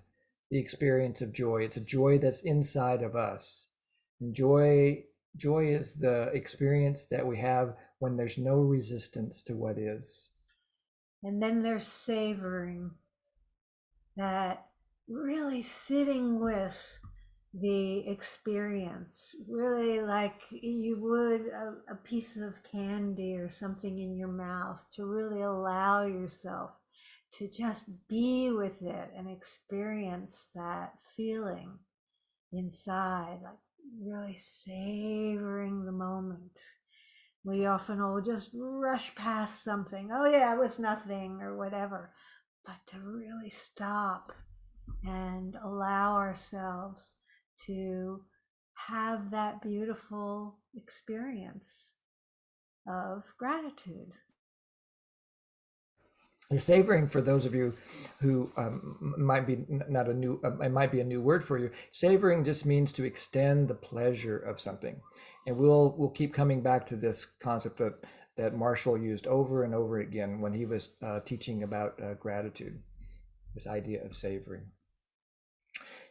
the experience of joy. It's a joy that's inside of us. And joy is the experience that we have when there's no resistance to what is. And then there's savoring, that really sitting with the experience, really like you would a piece of candy or something in your mouth, to really allow yourself to just be with it and experience that feeling inside, like really savoring the moment. We often will just rush past something. Oh, yeah, it was nothing or whatever. But to really stop and allow ourselves to have that beautiful experience of gratitude. The savoring, for those of you who might be not a new, it might be a new word for you. Savoring just means to extend the pleasure of something, and we'll keep coming back to this concept that Marshall used over and over again when he was teaching about gratitude. This idea of savoring.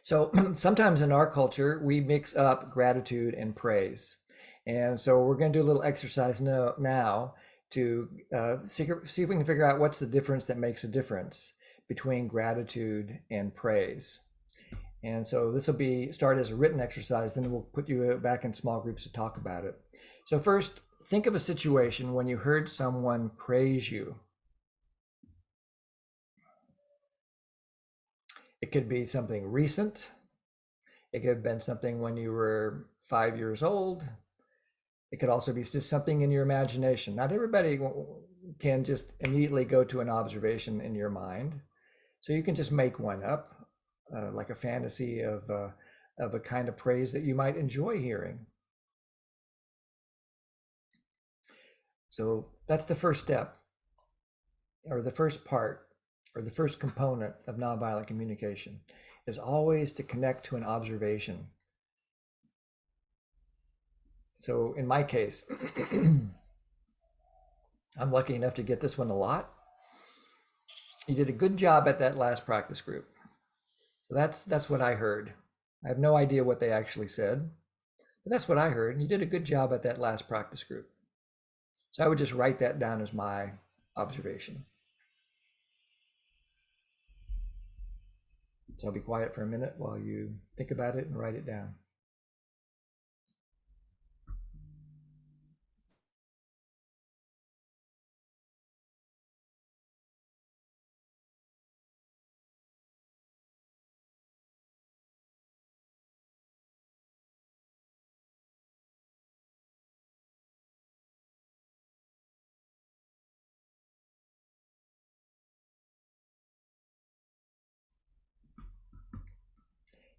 So sometimes in our culture we mix up gratitude and praise, and so we're going to do a little exercise now to see if we can figure out what's the difference that makes a difference between gratitude and praise. And so this will be start as a written exercise, then we'll put you back in small groups to talk about it. So first, think of a situation when you heard someone praise you. It could be something recent. It could have been something when you were 5 years old. It could also be just something in your imagination. Not everybody can just immediately go to an observation in your mind. So you can just make one up, like a fantasy of a kind of praise that you might enjoy hearing. So that's the first step, or the first part, or the first component of nonviolent communication, is always to connect to an observation. So in my case, I'm lucky enough to get this one a lot. You did a good job at that last practice group. So that's what I heard. I have no idea what they actually said, but that's what I heard. And you did a good job at that last practice group. So I would just write that down as my observation. So I'll be quiet for a minute while you think about it and write it down.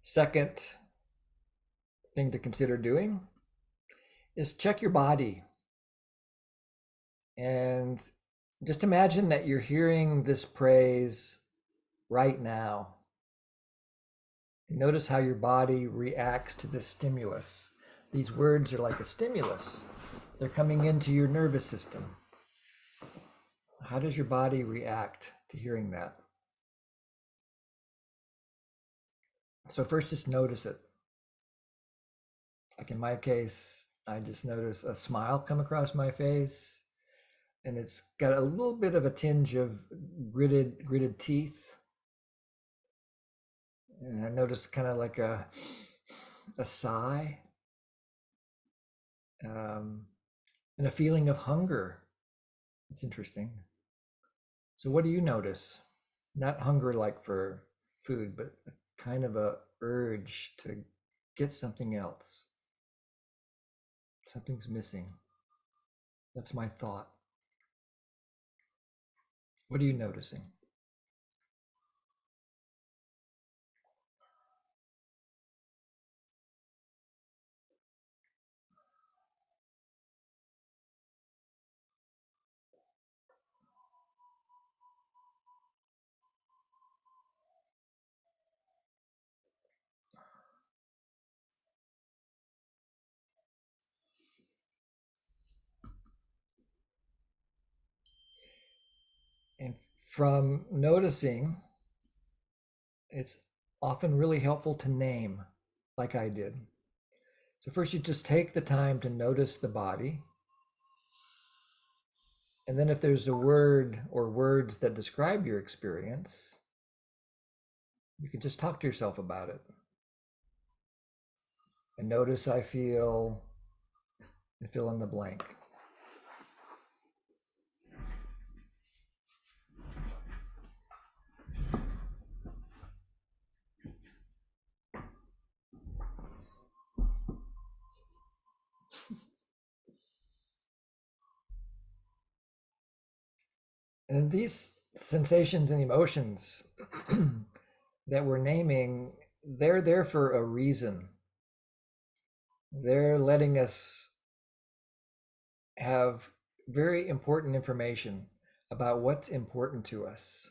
Second thing to consider doing is check your body. And just imagine that you're hearing this praise right now. Notice how your body reacts to this stimulus. These words are like a stimulus. They're coming into your nervous system. How does your body react to hearing that? So first, just notice it. Like in my case, I just notice a smile come across my face, and it's got a little bit of a tinge of gritted teeth. And I notice kind of like a sigh, and a feeling of hunger. It's interesting. So what do you notice? Not hunger like for food, but kind of a urge to get something else. Something's missing. That's my thought. What are you noticing? And from noticing, it's often really helpful to name, like I did. So first you just take the time to notice the body. And then if there's a word or words that describe your experience, you can just talk to yourself about it. And notice I feel, and fill in the blank. And these sensations and emotions that we're naming, they're there for a reason. They're letting us have very important information about what's important to us,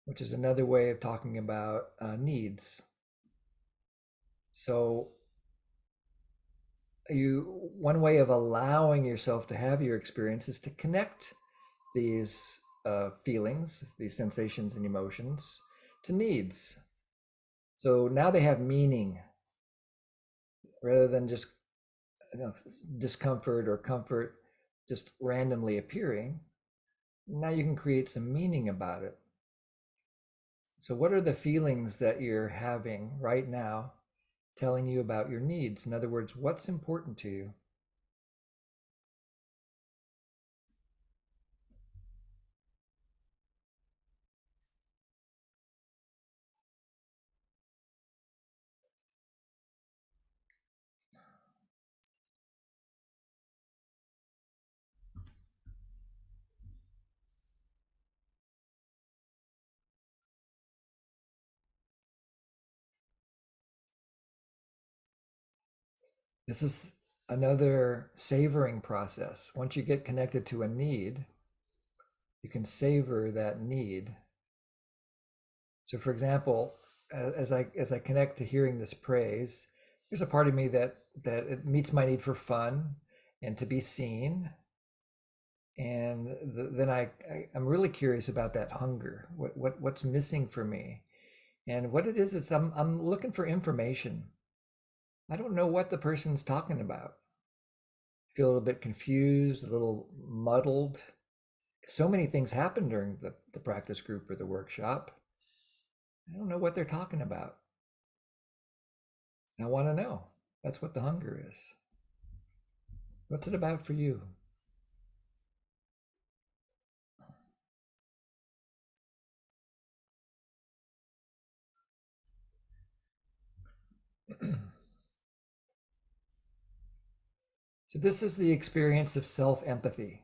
which is another way of talking about needs. So one way of allowing yourself to have your experience is to connect these feelings, these sensations and emotions to needs. So now they have meaning rather than just discomfort or comfort just randomly appearing. Now you can create some meaning about it. So what are the feelings that you're having right now telling you about your needs? In other words, what's important to you? This is another savoring process. Once you get connected to a need, you can savor that need. So for example, as I connect to hearing this praise, there's a part of me that it meets my need for fun and to be seen. And then I'm really curious about that hunger. What's missing for me? And what it is I'm looking for information. I don't know what the person's talking about. I feel a little bit confused, a little muddled. So many things happen during the practice group or the workshop. I don't know what they're talking about. I want to know. That's what the hunger is. What's it about for you? So this is the experience of self-empathy.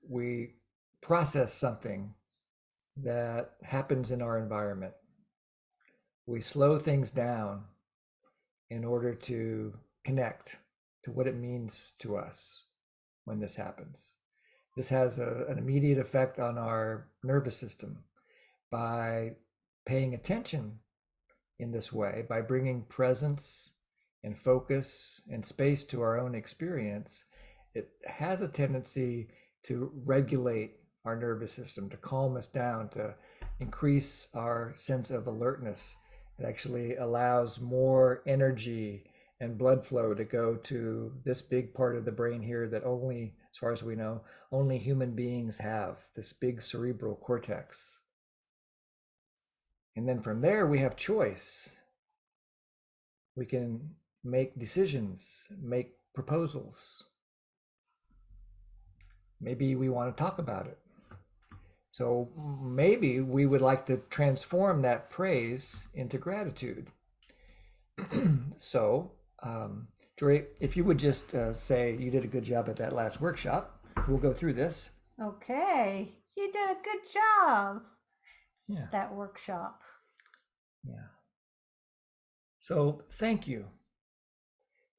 We process something that happens in our environment. We slow things down in order to connect to what it means to us when this happens. This has an immediate effect on our nervous system by paying attention in this way, by bringing presence and focus and space to our own experience. It has a tendency to regulate our nervous system, to calm us down, to increase our sense of alertness. It actually allows more energy and blood flow to go to this big part of the brain here that only, as far as we know, only human beings have, this big cerebral cortex. And then from there, we have choice. We can make decisions, make proposals. Maybe we want to talk about it. So maybe we would like to transform that praise into gratitude. So, Jori, if you would just say you did a good job at that last workshop, we'll go through this. Okay, you did a good job. Yeah. That workshop. Yeah. So thank you.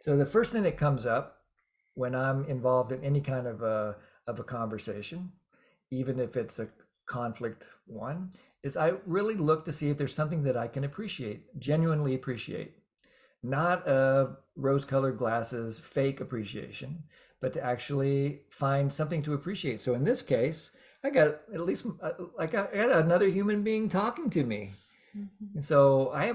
So the first thing that comes up when I'm involved in any kind of a conversation, even if it's a conflict one, is I really look to see if there's something that I can appreciate, genuinely appreciate. Not a rose-colored glasses, fake appreciation, but to actually find something to appreciate. So in this case, I got at least I got another human being talking to me. Mm-hmm. And so I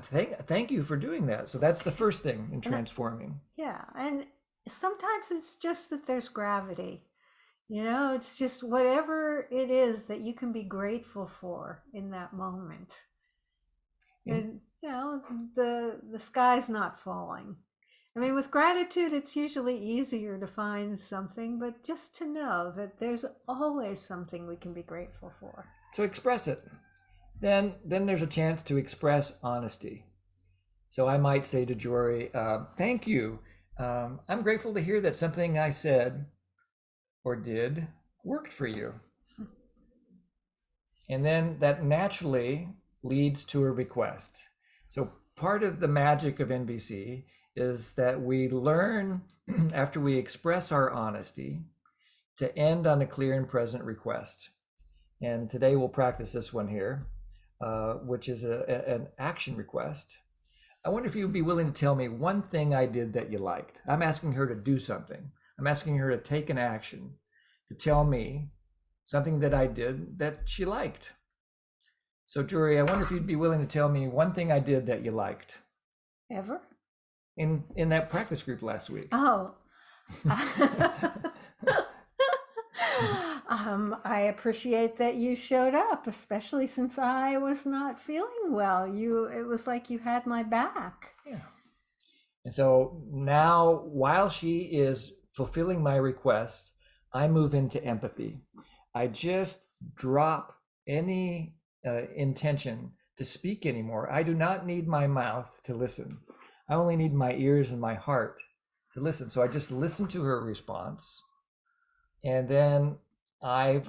thank you for doing that. So that's the first thing in transforming. Yeah, and sometimes it's just that there's gravity. You know, it's just whatever it is that you can be grateful for in that moment. And, the sky's not falling. I mean, with gratitude, it's usually easier to find something, but just to know that there's always something we can be grateful for. So express it. Then there's a chance to express honesty. So I might say to Jori, thank you. I'm grateful to hear that something I said or did worked for you. And then that naturally leads to a request. So part of the magic of NBC is that we learn after we express our honesty to end on a clear and present request. And today we'll practice this one here, which is an action request. I wonder if you'd be willing to tell me one thing I did that you liked. I'm asking her to do something. I'm asking her to take an action, to tell me something that I did that she liked. So Jori, I wonder if you'd be willing to tell me one thing I did that you liked. Ever? In that practice group last week. Oh. I appreciate that you showed up, especially since I was not feeling well. It was like you had my back. Yeah. And so now, while she is fulfilling my request, I move into empathy. I just drop any intention to speak anymore. I do not need my mouth to listen. I only need my ears and my heart to listen. So I just listen to her response. And then I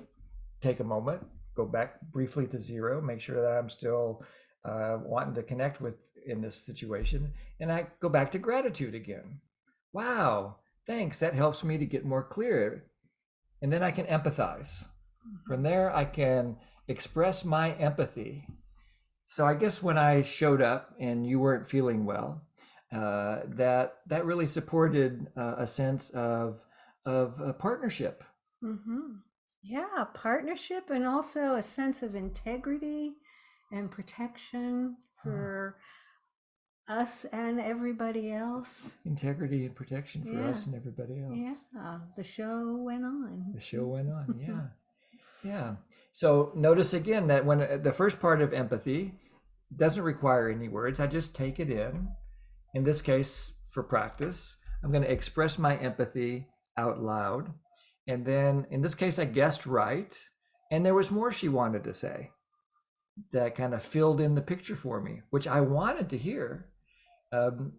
take a moment, go back briefly to zero, make sure that I'm still wanting to connect with in this situation. And I go back to gratitude again. Wow, thanks. That helps me to get more clear. And then I can empathize. From there, I can express my empathy. So I guess when I showed up and you weren't feeling well, that really supported a sense of a partnership. Mm-hmm. Yeah, partnership and also a sense of integrity and protection for us and everybody else. Integrity and protection for us and everybody else. Yeah, the show went on. The show went on, yeah. Yeah. So notice again that when the first part of empathy doesn't require any words, I just take it in. In this case, for practice, I'm going to express my empathy out loud. And then in this case, I guessed right. And there was more she wanted to say that kind of filled in the picture for me, which I wanted to hear.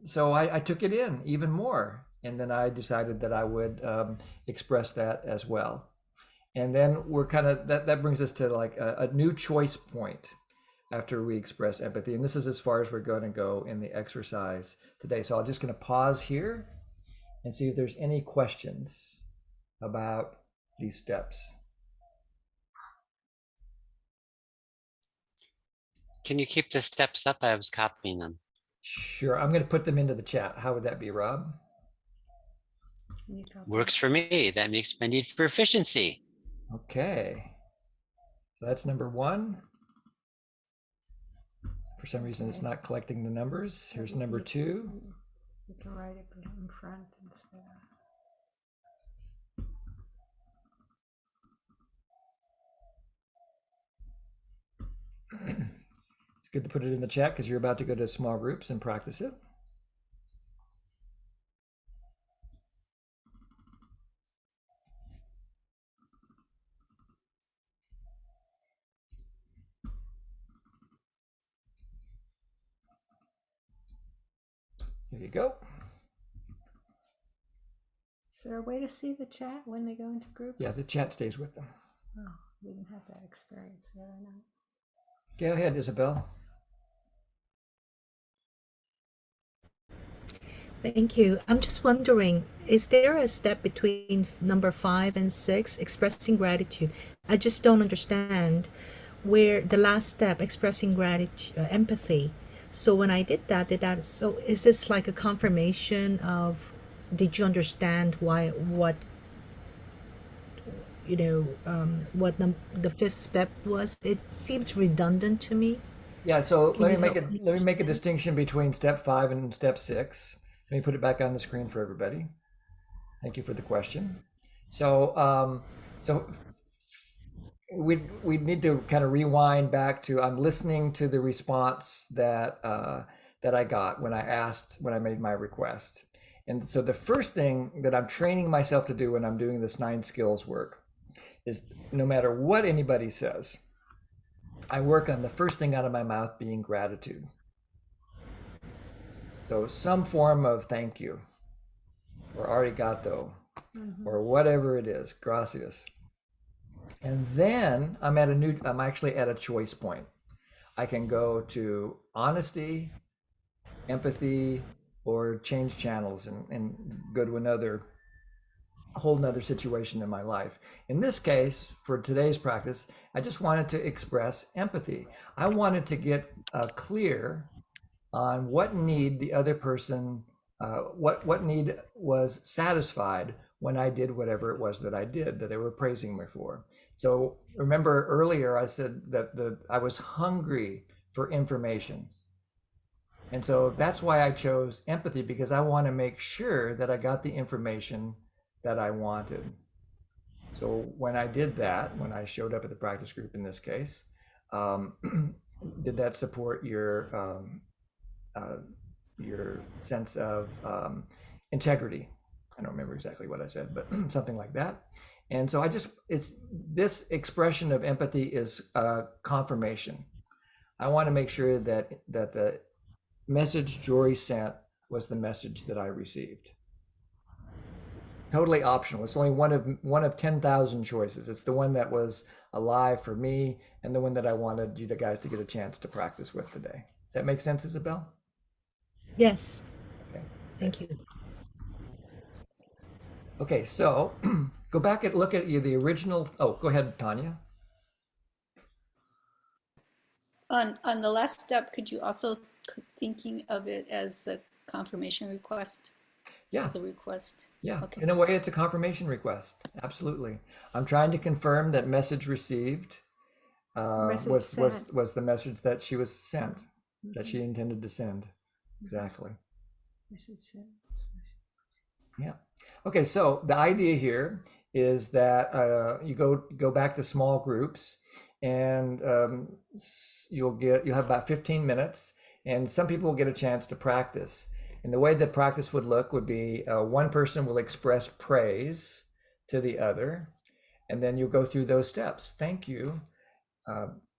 So I took it in even more. And then I decided that I would express that as well. And then we're kind of, that brings us to like a new choice point after we express empathy. And this is as far as we're going to go in the exercise today. So I'm just going to pause here and see if there's any questions about these steps. Can you keep the steps up? I was copying them. Sure. I'm going to put them into the chat. How would that be, Rob? Works for me. That makes my need for efficiency. Okay. So that's number one. For some reason, it's not collecting the numbers. Here's number two. You can write it in front instead. It's good to put it in the chat because you're about to go to small groups and practice it. There you go. Is there a way to see the chat when they go into groups? Yeah, the chat stays with them. Oh, we didn't have that experience the other night. Go ahead, Isabel. Thank you. I'm just wondering, is there a step between number 5 and 6, expressing gratitude? I just don't understand where the last step, expressing gratitude, empathy. So when I did that, so is this like a confirmation of, did you understand what the fifth step was? It seems redundant to me. Yeah, so Can let you me help me make a understand? distinction between step 5 and step 6. Let me put it back on the screen for everybody. Thank you for the question. So we need to kind of rewind back to, I'm listening to the response that that I got when I made my request. And so the first thing that I'm training myself to do when I'm doing this 9 skills work is, no matter what anybody says, I work on the first thing out of my mouth being gratitude. So some form of thank you, or arigato, or whatever it is, gracias. And then I'm actually at a choice point. I can go to honesty, empathy, or change channels and go to a whole nother situation in my life. In this case, for today's practice, I just wanted to express empathy. I wanted to get clear on what need the other person, what need was satisfied when I did whatever it was that I did, that they were praising me for. So remember earlier I said that I was hungry for information. And so that's why I chose empathy, because I want to make sure that I got the information that I wanted. So when I did that, when I showed up at the practice group in this case, did that support your sense of integrity? I don't remember exactly what I said, but something like that. And so it's this expression of empathy is confirmation. I want to make sure that the message Jori sent was the message that I received. It's totally optional. It's only one of 10,000 choices. It's the one that was alive for me, and the one that I wanted you guys to get a chance to practice with today. Does that make sense, Isabel? Yes. Okay. Thank you. Okay, so go back and look at the original. Oh, go ahead, Tanya. On the last step, could you also thinking of it as a confirmation request? Yeah. As a request. Yeah. Okay. In a way, it's a confirmation request. Absolutely. I'm trying to confirm that message received was the message that she was sent, that she intended to send. Exactly. Yeah. Okay. So the idea here is that you go back to small groups, and you'll have about 15 minutes, and some people will get a chance to practice. And the way that practice would look would be one person will express praise to the other, and then you'll go through those steps. Thank you.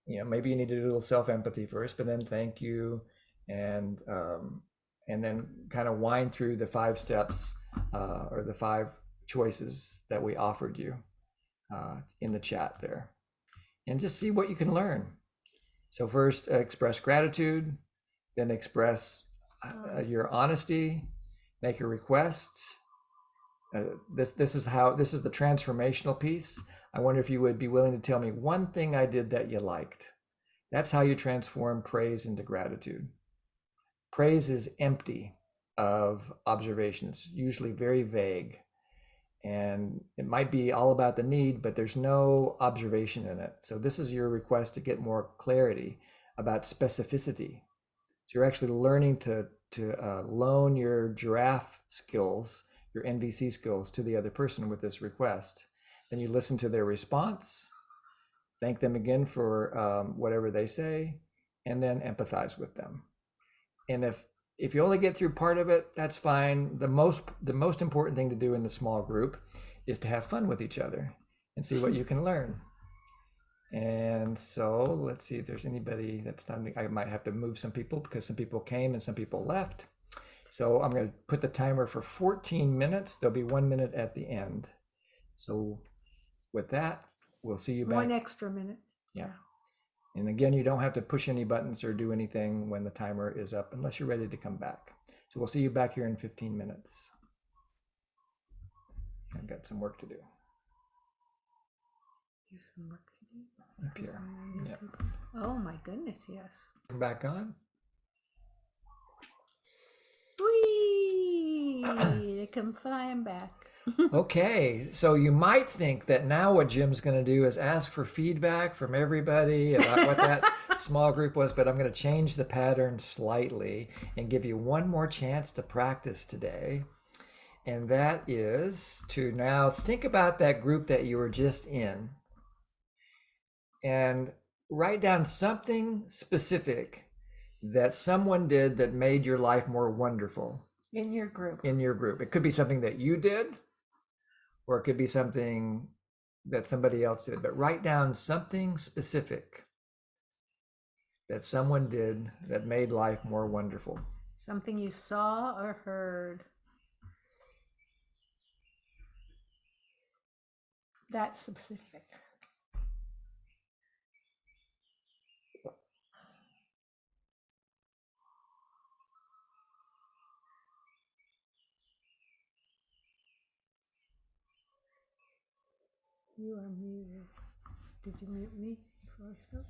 Maybe you need to do a little self-empathy first, but then thank you, and then kind of wind through the 5 steps or the 5 choices that we offered you in the chat there, and just see what you can learn. So first, express gratitude, then express your honesty, make a request. This is the transformational piece. I wonder if you would be willing to tell me one thing I did that you liked. That's how you transform praise into gratitude. Praise is empty of observations, usually very vague. And it might be all about the need, but there's no observation in it. So this is your request to get more clarity about specificity. So you're actually learning to loan your giraffe skills, your NVC skills, to the other person with this request. Then you listen to their response, thank them again for whatever they say, and then empathize with them. And if you only get through part of it, that's fine. The most important thing to do in the small group is to have fun with each other and see what you can learn. And so let's see if there's anybody that's not. I might have to move some people because some people came and some people left. So I'm going to put the timer for 14 minutes. There'll be 1 minute at the end. So with that, we'll see you back. 1 extra minute. Yeah. And again, you don't have to push any buttons or do anything when the timer is up unless you're ready to come back. So we'll see you back here in 15 minutes. I've got some work to do. There's some work to do. Up here. Yeah. Oh my goodness, yes. Come back on. Whee! They come flying back. Okay, so you might think that now what Jim's going to do is ask for feedback from everybody about what that small group was, but I'm going to change the pattern slightly and give you one more chance to practice today. And that is to now think about that group that you were just in. and write down something specific that someone did that made your life more wonderful In your group. in your group. It could be something that you did, or it could be something that somebody else did, but write down something specific that someone did that made life more wonderful. Something you saw or heard. That's specific. You are muted. Did you mute me before I spoke?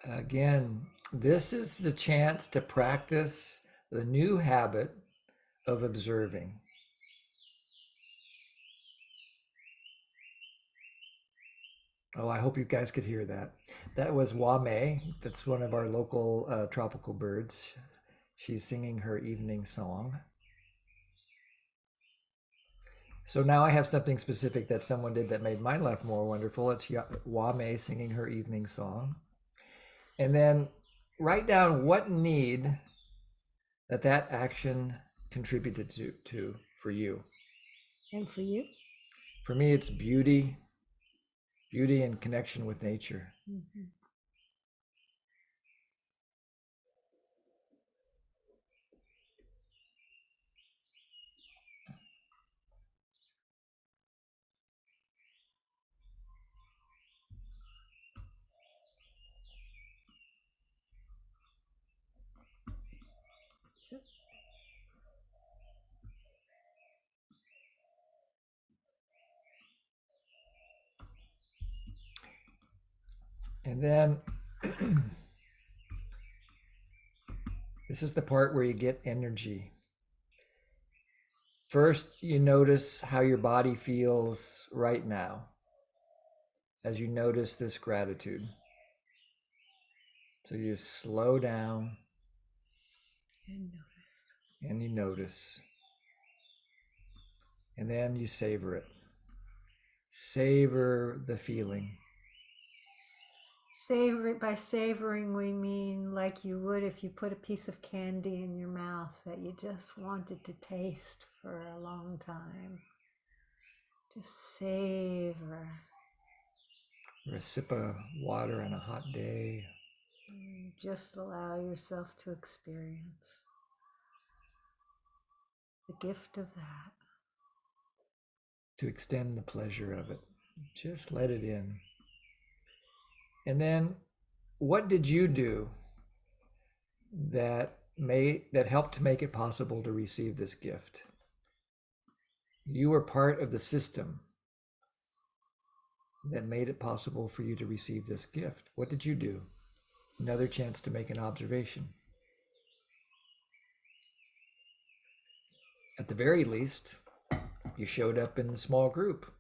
Again, this is the chance to practice the new habit of observing. Oh, I hope you guys could hear that. That was Wame. That's one of our local tropical birds. She's singing her evening song. So now I have something specific that someone did that made my life more wonderful. It's Wame singing her evening song. And then write down what need that action contributed to for you. And for you? For me, it's beauty and connection with nature. Mm-hmm. And then this is the part where you get energy. First, you notice how your body feels right now as you notice this gratitude. So you slow down and you notice. And then you savor it. Savor the feeling. Savor it. By savoring, we mean like you would if you put a piece of candy in your mouth that you just wanted to taste for a long time. Just savor. Or a sip of water on a hot day. Just allow yourself to experience the gift of that. To extend the pleasure of it. Just let it in. And then what did you do that helped to make it possible to receive this gift? You were part of the system that made it possible for you to receive this gift. What did you do? Another chance to make an observation. At the very least, you showed up in the small group.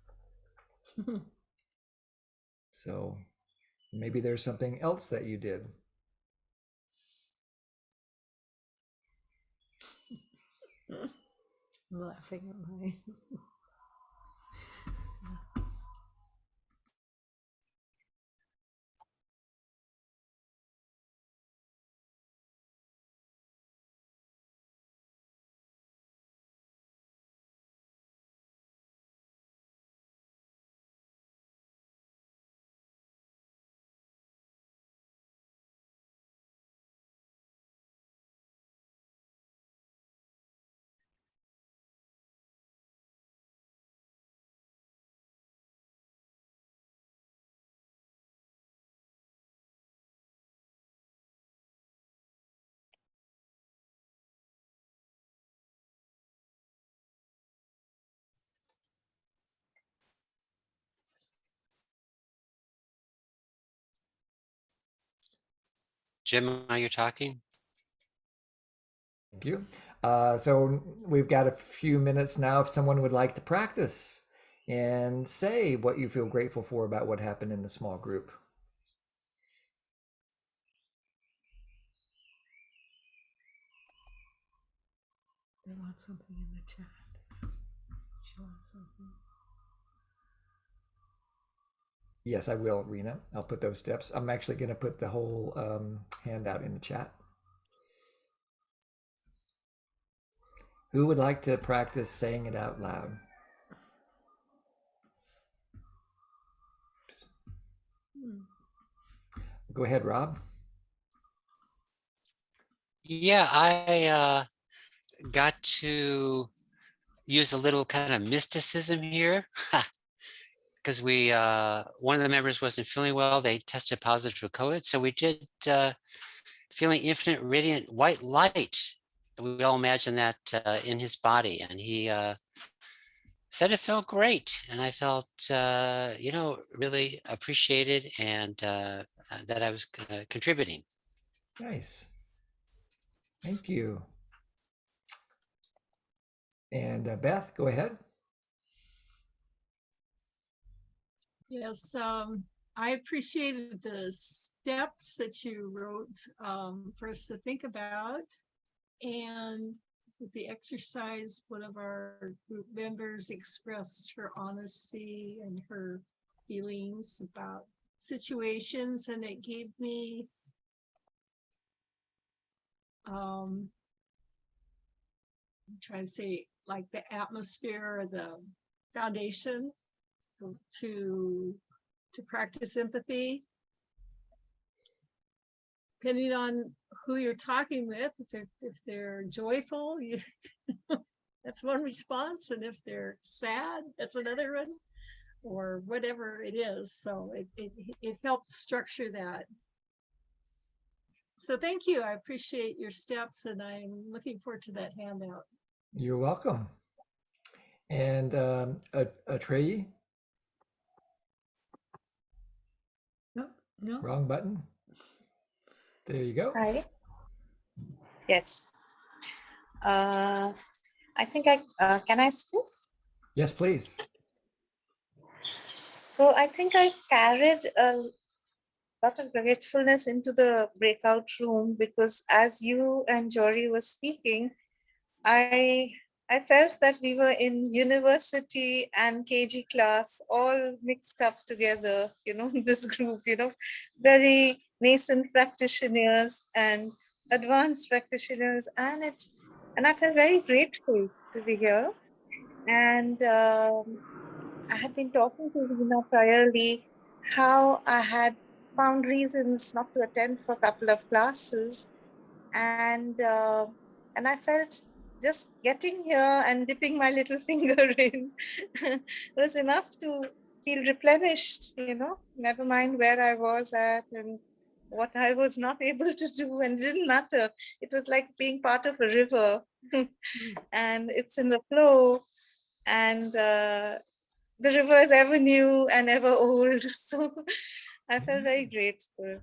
So maybe there's something else that you did. I'm laughing at my. Jim, are you talking? Thank you. So we've got a few minutes now if someone would like to practice and say what you feel grateful for about what happened in the small group. They want something in the chat. She wants something. Yes, I will, Rena. I'll put those steps. I'm actually going to put the whole handout in the chat. Who would like to practice saying it out loud? Go ahead, Rob. Yeah, I got to use a little kind of mysticism here because we one of the members wasn't feeling well. They tested positive for COVID, so we did feeling infinite, radiant white light. We all imagine that in his body, and he said it felt great, and I felt really appreciated and that I was contributing. Nice. Thank you. And Beth, go ahead. Yes, I appreciated the steps that you wrote for us to think about. And with the exercise, one of our group members expressed her honesty and her feelings about situations, and it gave me I'm trying to say, like, the atmosphere or the foundation to practice empathy. Depending on who you're talking with, if they're joyful, that's one response, and if they're sad, that's another one, or whatever it is. So it helped structure that. So thank you. I appreciate your steps, and I'm looking forward to that handout. You're welcome. And Atreyu? No. Wrong button. There you go. Hi. Yes. I think can I speak? Yes, please. So I think I carried a lot of gratefulness into the breakout room, because as you and Jori were speaking, I felt that we were in university and KG class all mixed up together, this group, very nascent practitioners and advanced practitioners. And I felt very grateful to be here. And I had been talking to Rina priorly how I had found reasons not to attend for a couple of classes. And I felt just getting here and dipping my little finger in was enough to feel replenished, never mind where I was at and what I was not able to do, and it didn't matter. It was like being part of a river and it's in the flow, and the river is ever new and ever old. So I felt very grateful.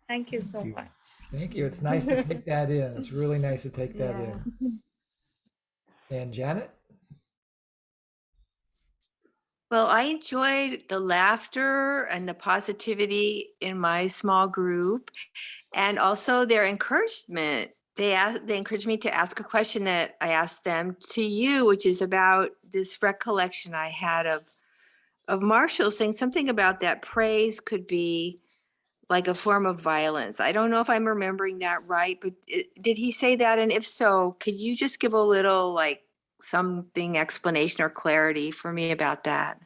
Thank you so much. Thank you. It's nice to take that in. It's really nice to take that Yeah. in. And Janet? Well, I enjoyed the laughter and the positivity in my small group, and also their encouragement. They encouraged me to ask a question that I asked them to you, which is about this recollection I had of Marshall saying something about that praise could be like a form of violence. I don't know if I'm remembering that right, but did he say that? And if so, could you just give a little something explanation or clarity for me about that?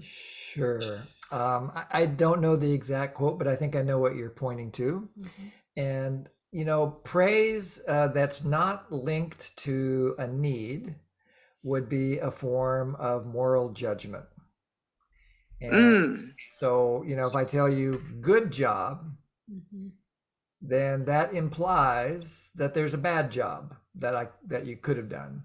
Sure. I don't know the exact quote, but I think I know what you're pointing to. And, praise that's not linked to a need would be a form of moral judgment. And so, if I tell you good job, then that implies that there's a bad job that you could have done.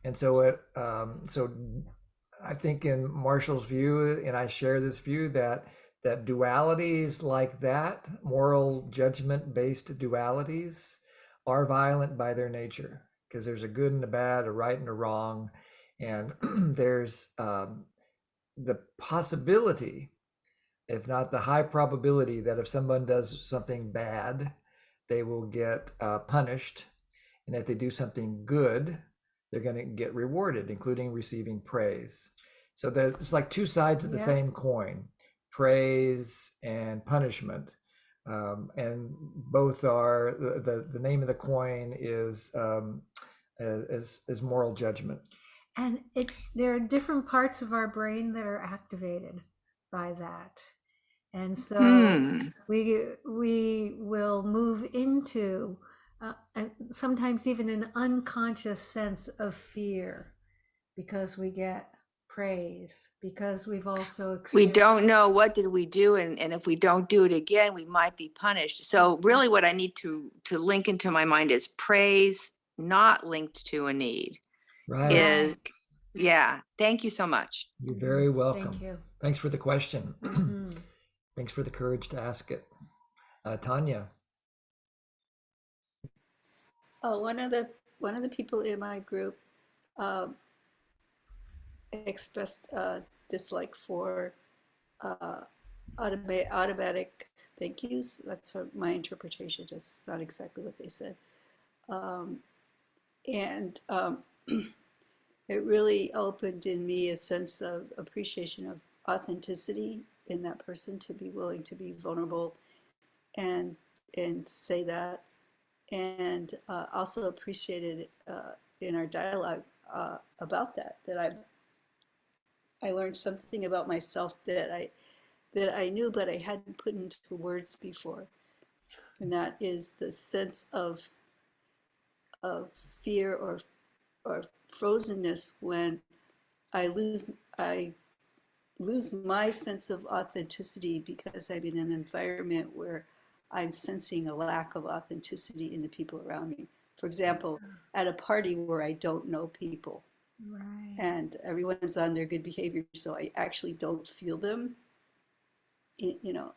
And so I think in Marshall's view, and I share this view, that dualities like that, moral judgment based dualities, are violent by their nature. because there's a good and a bad, a right and a wrong, and there's the possibility, if not the high probability, that if someone does something bad, they will get punished, and if they do something good, they're going to get rewarded, including receiving praise. So there's like two sides of the same coin, praise and punishment. And both are, the name of the coin is moral judgment. And there are different parts of our brain that are activated by that. And so we will move into sometimes even an unconscious sense of fear because we get praise, because we've also We experienced. don't know what did we do, and if we don't do it again, we might be punished. So really what I need to link into my mind is praise not linked to a need. Right. Is, yeah, thank you so much. You're very welcome. Thank you. Thanks for the question. Thanks for the courage to ask it. Tanya. Oh, one of the people in my group expressed dislike for automatic thank yous. That's my interpretation. Just not exactly what they said. And it really opened in me a sense of appreciation of authenticity in that person, to be willing to be vulnerable and say that, and also appreciated in our dialogue about that I learned something about myself that I knew but I hadn't put into words before, and that is the sense of fear or frozenness when I lose my sense of authenticity because I'm in an environment where I'm sensing a lack of authenticity in the people around me. For example, at a party where I don't know people, Right. and everyone's on their good behavior, so I actually don't feel them,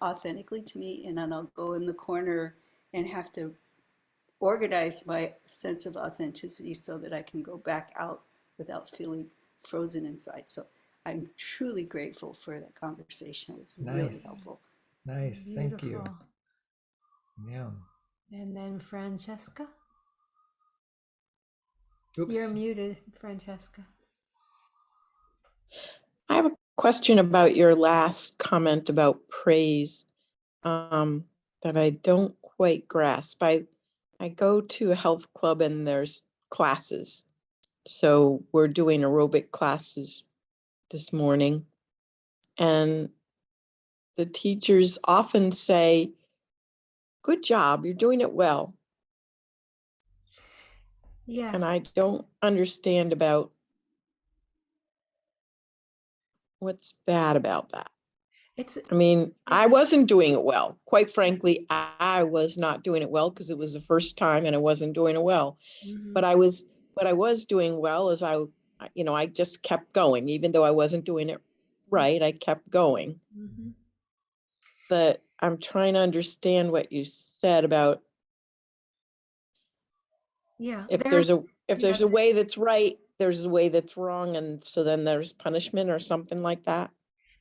authentically to me, and then I'll go in the corner and have to organize my sense of authenticity so that I can go back out without feeling frozen inside. So I'm truly grateful for that conversation. It was really helpful. Nice. Thank you. Beautiful. Yeah. And then Francesca. Oops. You're muted, Francesca. I have a question about your last comment about praise that I don't quite grasp. I go to a health club and there's classes. So we're doing aerobic classes this morning. And the teachers often say, "Good job, you're doing it well." Yeah. And I don't understand about what's bad about that. I mean, I wasn't doing it well. Quite frankly, I was not doing it well because it was the first time and I wasn't doing it well. But what I was doing well is I just kept going, even though I wasn't doing it right, I kept going. But I'm trying to understand what you said about if there's a way that's right, there's a way that's wrong, and so then there's punishment or something like that.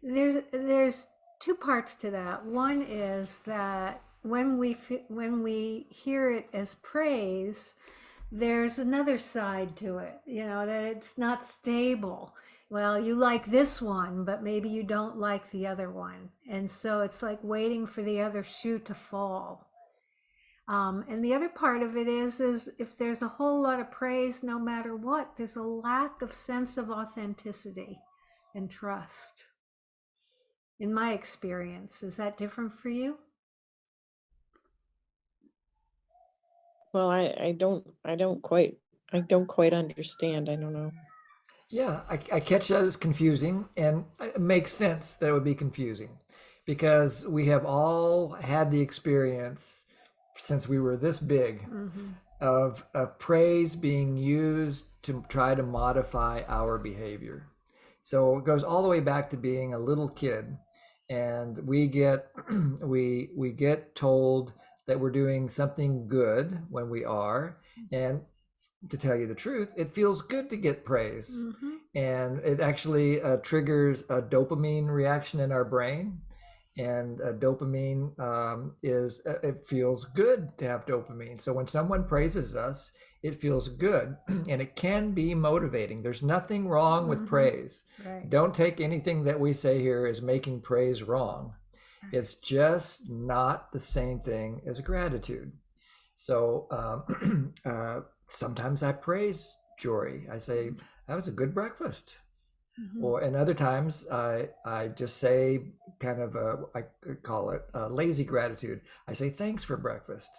There's two parts to that. One is that when we hear it as praise, there's another side to it, that it's not stable. Well, you like this one, but maybe you don't like the other one. And so it's like waiting for the other shoe to fall. And the other part of it is if there's a whole lot of praise, no matter what, there's a lack of sense of authenticity and trust. In my experience, is that different for you? Well, I don't quite understand. I don't know. Yeah, I catch that as confusing, and it makes sense that it would be confusing because we have all had the experience since we were this big of praise being used to try to modify our behavior. So it goes all the way back to being a little kid, and we get we get told that we're doing something good when we are, and to tell you the truth, it feels good to get praise. Mm-hmm. And it actually triggers a dopamine reaction in our brain. And dopamine it feels good to have dopamine. So when someone praises us, it feels good and it can be motivating. There's nothing wrong with praise. Right. Don't take anything that we say here as making praise wrong. It's just not the same thing as gratitude. So sometimes I praise Jori. I say, that was a good breakfast. Or and other times I just say kind of I call it lazy gratitude. I say thanks for breakfast.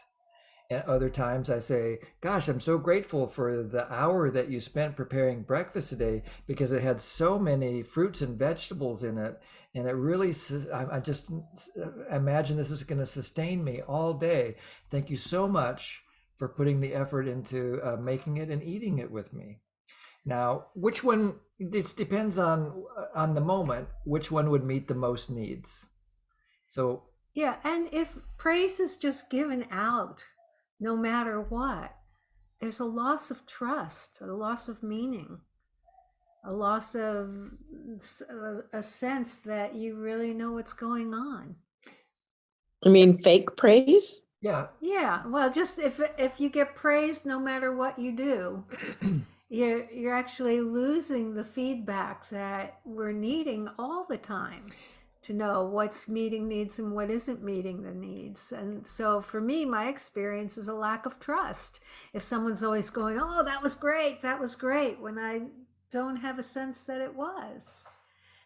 And other times I say, gosh, I'm so grateful for the hour that you spent preparing breakfast today because it had so many fruits and vegetables in it. And it really, I just imagine this is going to sustain me all day. Thank you so much for putting the effort into making it and eating it with me. Now, which one, it depends on the moment, which one would meet the most needs. So yeah, and if praise is just given out, no matter what, there's a loss of trust, a loss of meaning, a loss of a sense that you really know what's going on. I mean, fake praise? Yeah. Yeah, well, just if you get praised no matter what you do, you're actually losing the feedback that we're needing all the time to know what's meeting needs and what isn't meeting the needs. And so for me, my experience is a lack of trust. If someone's always going, oh, that was great, when I don't have a sense that it was.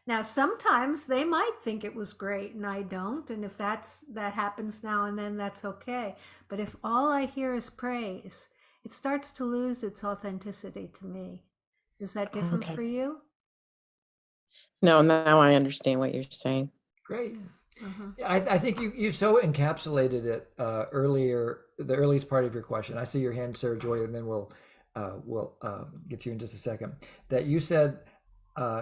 Now, sometimes they might think it was great and I don't. And if that happens now and then, that's okay. But if all I hear is praise, it starts to lose its authenticity to me. Is that different for you? No, now I understand what you're saying. Great. I think you so encapsulated it earlier, the earliest part of your question. I see your hand, Sarah Joy, and then we'll get to you in just a second. That you said,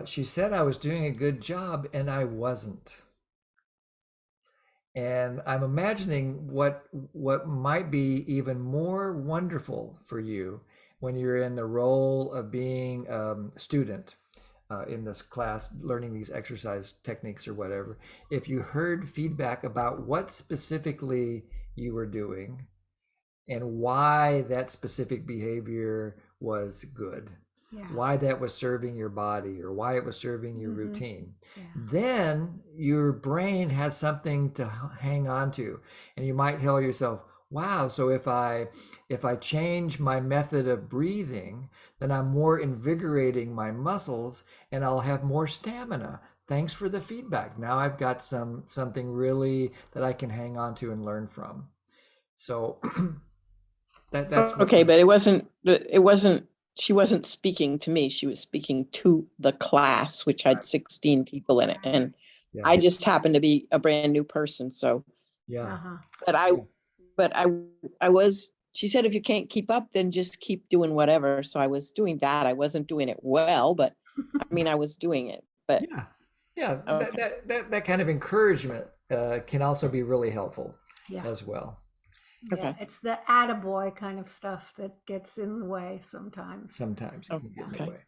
she said I was doing a good job and I wasn't. And I'm imagining what might be even more wonderful for you when you're in the role of being a student in this class, learning these exercise techniques or whatever. If you heard feedback about what specifically you were doing and why that specific behavior was good, why that was serving your body or why it was serving your routine, then your brain has something to hang on to. And you might tell yourself, wow, so if I change my method of breathing, then I'm more invigorating my muscles and I'll have more stamina. Thanks for the feedback. Now I've got something really that I can hang on to and learn from. So that's okay, but it wasn't she wasn't speaking to me. She was speaking to the class, which had 16 people in it. And I just happened to be a brand new person. So but I was, she said, if you can't keep up, then just keep doing whatever. So I was doing that. I wasn't doing it well, but I mean, I was doing it, but that kind of encouragement can also be really helpful as well. Yeah, it's the attaboy kind of stuff that gets in the way sometimes. Sometimes it can get in the way.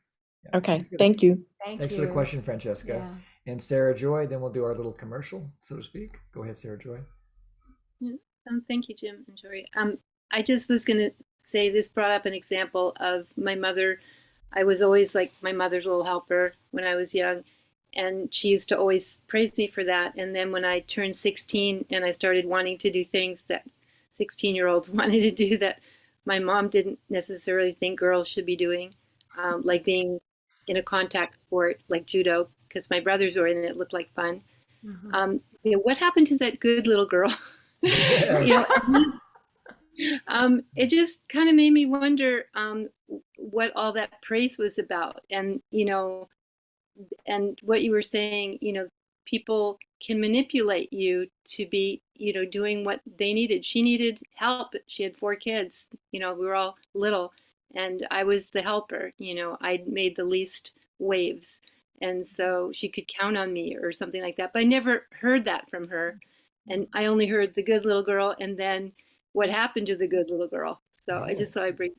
Okay, thank you. Thanks for the question, Francesca. And Sarah Joy, then we'll do our little commercial, so to speak. Go ahead, Sarah Joy. Thank you, Jim and Jori. I just was going to say this brought up an example of my mother. I was always like my mother's little helper when I was young, and she used to always praise me for that. And then when I turned 16 and I started wanting to do things that 16-year-olds wanted to do that my mom didn't necessarily think girls should be doing, like being in a contact sport like judo, because my brothers were in it. It looked like fun. What happened to that good little girl? It just kind of made me wonder what all that praise was about. And, and what you were saying, people can manipulate you to be, doing what they needed. She needed help. She had 4 kids, we were all little, and I was the helper. I made the least waves. And so she could count on me or something like that. But I never heard that from her. And I only heard the good little girl and then what happened to the good little girl. So I just thought I'd bring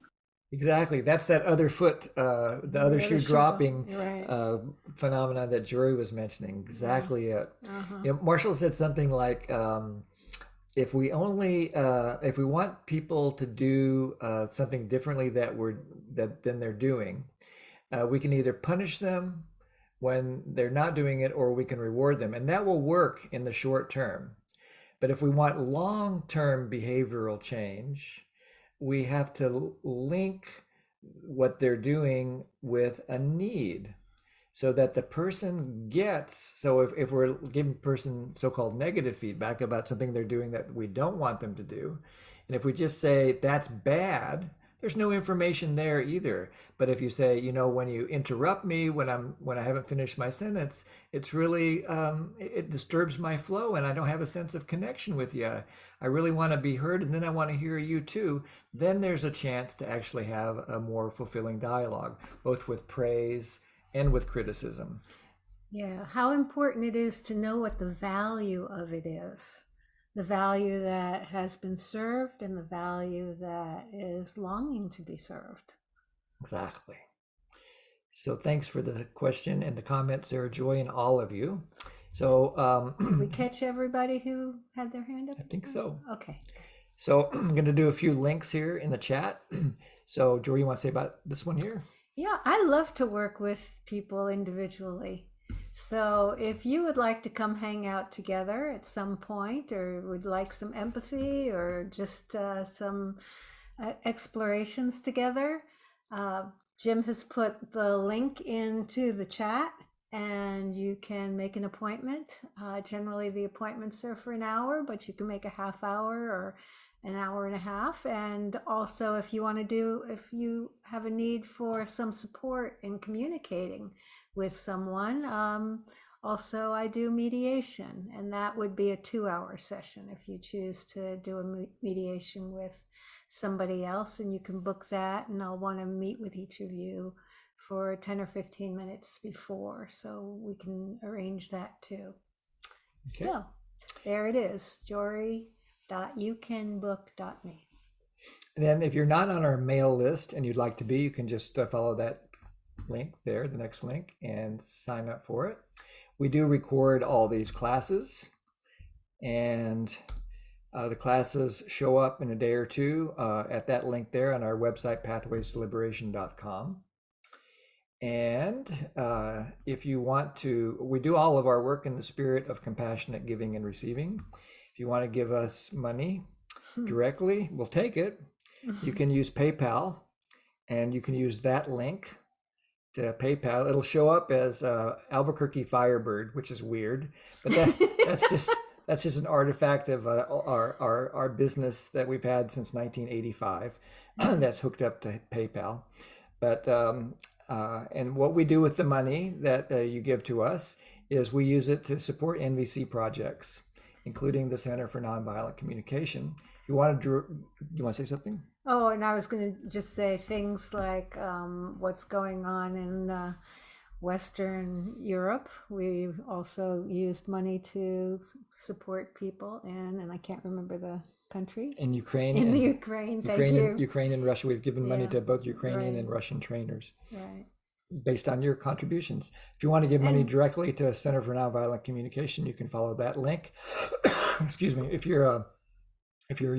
Exactly. That's that other foot, the other shoe dropping right. phenomena that Jory was mentioning. Exactly it. You know, Marshall said something like, if we only, if we want people to do something differently than they're doing, we can either punish them when they're not doing it, or we can reward them, and that will work in the short term. But if we want long-term behavioral change, we have to link what they're doing with a need so that the person gets. So if we're giving a person so-called negative feedback about something they're doing that we don't want them to do, and if we just say that's bad, there's no information there either. But if you say, you know, when you interrupt me when I haven't finished my sentence, it's really it disturbs my flow, and I don't have a sense of connection with you. I really want to be heard, and then I want to hear you too. Then there's a chance to actually have a more fulfilling dialogue, both with praise and with criticism. Yeah, how important it is to know what the value of it is. The value that has been served and the value that is longing to be served. Exactly. So thanks for the question and the comments, Sarah Joy, and all of you. So did we catch everybody who had their hand up? I think so. Okay. So I'm going to do a few links here in the chat. So Jory, you want to say about this one here? Yeah, I love to work with people individually. So if you would like to come hang out together at some point, or would like some empathy, or just some explorations together, Jim has put the link into the chat, and you can make an appointment. Generally, the appointments are for an hour, but you can make a half hour or an hour and a half. And also, if you have a need for some support in communicating with someone, also I do mediation, and that would be a 2-hour session if you choose to do a mediation with somebody else, and you can book that, and I'll want to meet with each of you for 10 or 15 minutes before, so we can arrange that too. Okay. So there it is, jory.youcanbook.me. And then if you're not on our mail list and you'd like to be, you can just follow that link there, the next link, and sign up for it. We do record all these classes, and the classes show up in a day or two at that link there on our website, pathwaysdeliberation.com. And if you want to, we do all of our work in the spirit of compassionate giving and receiving. If you want to give us money directly, we'll take it. You can use PayPal, and you can use that link to PayPal. It'll show up as Albuquerque Firebird, which is weird, but that's just an artifact of our business that we've had since 1985. That's hooked up to PayPal. But and what we do with the money that you give to us is we use it to support NVC projects, including the Center for Nonviolent Communication. You want to say something? Oh, and I was going to just say things like what's going on in Western Europe. We also used money to support people in, and I can't remember the country. In Ukraine. In the Ukraine, thank you. Ukraine and Russia. We've given money to both Ukrainian and Russian trainers. Right. Based on your contributions. If you want to give money directly to Center for Nonviolent Communication, you can follow that link. Excuse me. If you're a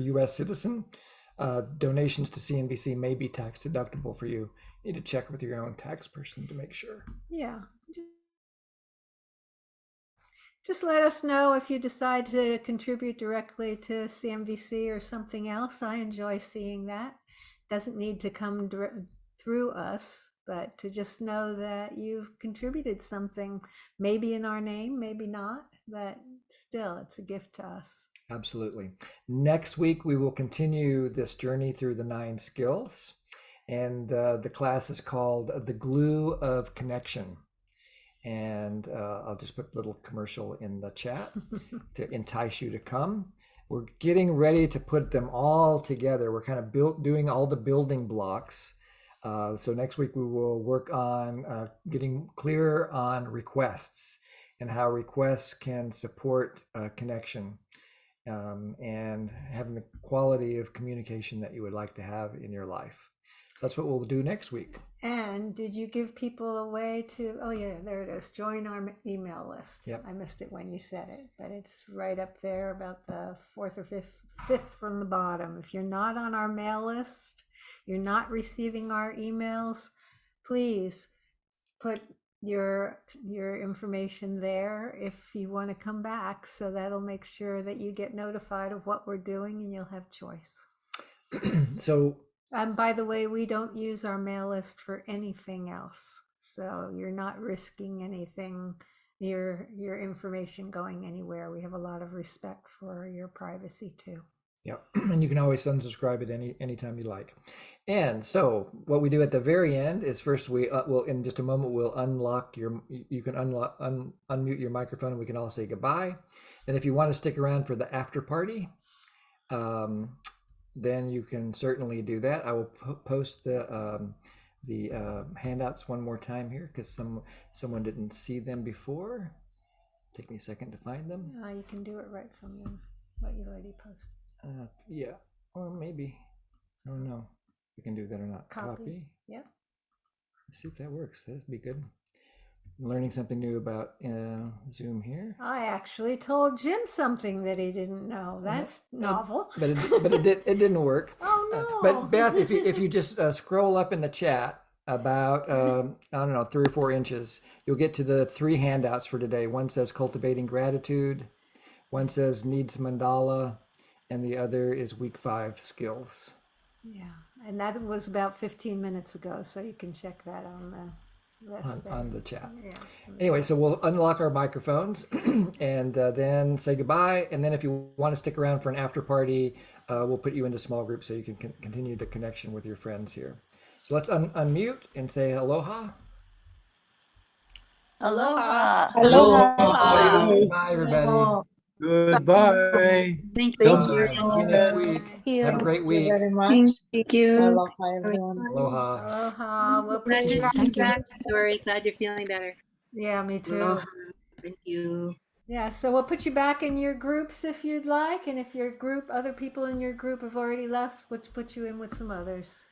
U.S. citizen, donations to CNBC may be tax deductible for you. You need to check with your own tax person to make sure. Yeah. Just let us know if you decide to contribute directly to CNBC or something else. I enjoy seeing that. Doesn't need to come through us, but to just know that you've contributed something, maybe in our name, maybe not, but still, it's a gift to us. Absolutely. Next week, we will continue this journey through the 9 skills. And the class is called The Glue of Connection. And I'll just put a little commercial in the chat to entice you to come. We're getting ready to put them all together. We're kind of doing all the building blocks. So next week, we will work on getting clear on requests and how requests can support connection. and having the quality of communication that you would like to have in your life. So that's what we'll do next week. And did you give people a way to, oh yeah, there it is, join our email list. Yep. I missed it when you said it, but it's right up there about the fourth or fifth from the bottom. If you're not on our mail list, you're not receiving our emails, please put your information there if you want to come back. So that'll make sure that you get notified of what we're doing and you'll have choice. So, And by the way, we don't use our mail list for anything else. So you're not risking anything, your information going anywhere. We have a lot of respect for your privacy too. yep, and you can always unsubscribe at anytime you like. And so what we do at the very end is first we will, in just a moment, we'll unlock you can unmute your microphone and we can all say goodbye. Then if you want to stick around for the after party, then you can certainly do that. I will post the handouts one more time here because someone didn't see them before. Take me a second to find them. You can do it right from what you already posted. Yeah, or maybe, I don't know if we can do that or not. Copy. Yep. Let's see if that works. That'd be good. I'm learning something new about Zoom here. I actually told Jim something that he didn't know. That's novel. But it didn't work. Oh no! But Beth, if you just scroll up in the chat about I don't know 3 or 4 inches, you'll get to the 3 handouts for today. One says cultivating gratitude, one says needs mandala, and the other is week 5 skills. Yeah, and that was about 15 minutes ago, so you can check that on the on the chat. Yeah. Anyway, so we'll unlock our microphones and then say goodbye. And then if you want to stick around for an after party, we'll put you into small groups so you can continue the connection with your friends here. So let's unmute and say aloha. Aloha. Aloha. Goodbye, everybody. Goodbye. Thank See you. you next week. Have a great week. Thank you very much. Thank you. Aloha, everyone. Aloha. Aloha. We'll put Glad you you're back. coming back, Jori. Glad you're feeling better. Yeah, me too. Aloha. Thank you. Yeah, so we'll put you back in your groups if you'd like, and if your group, other people in your group have already left, we'll put you in with some others.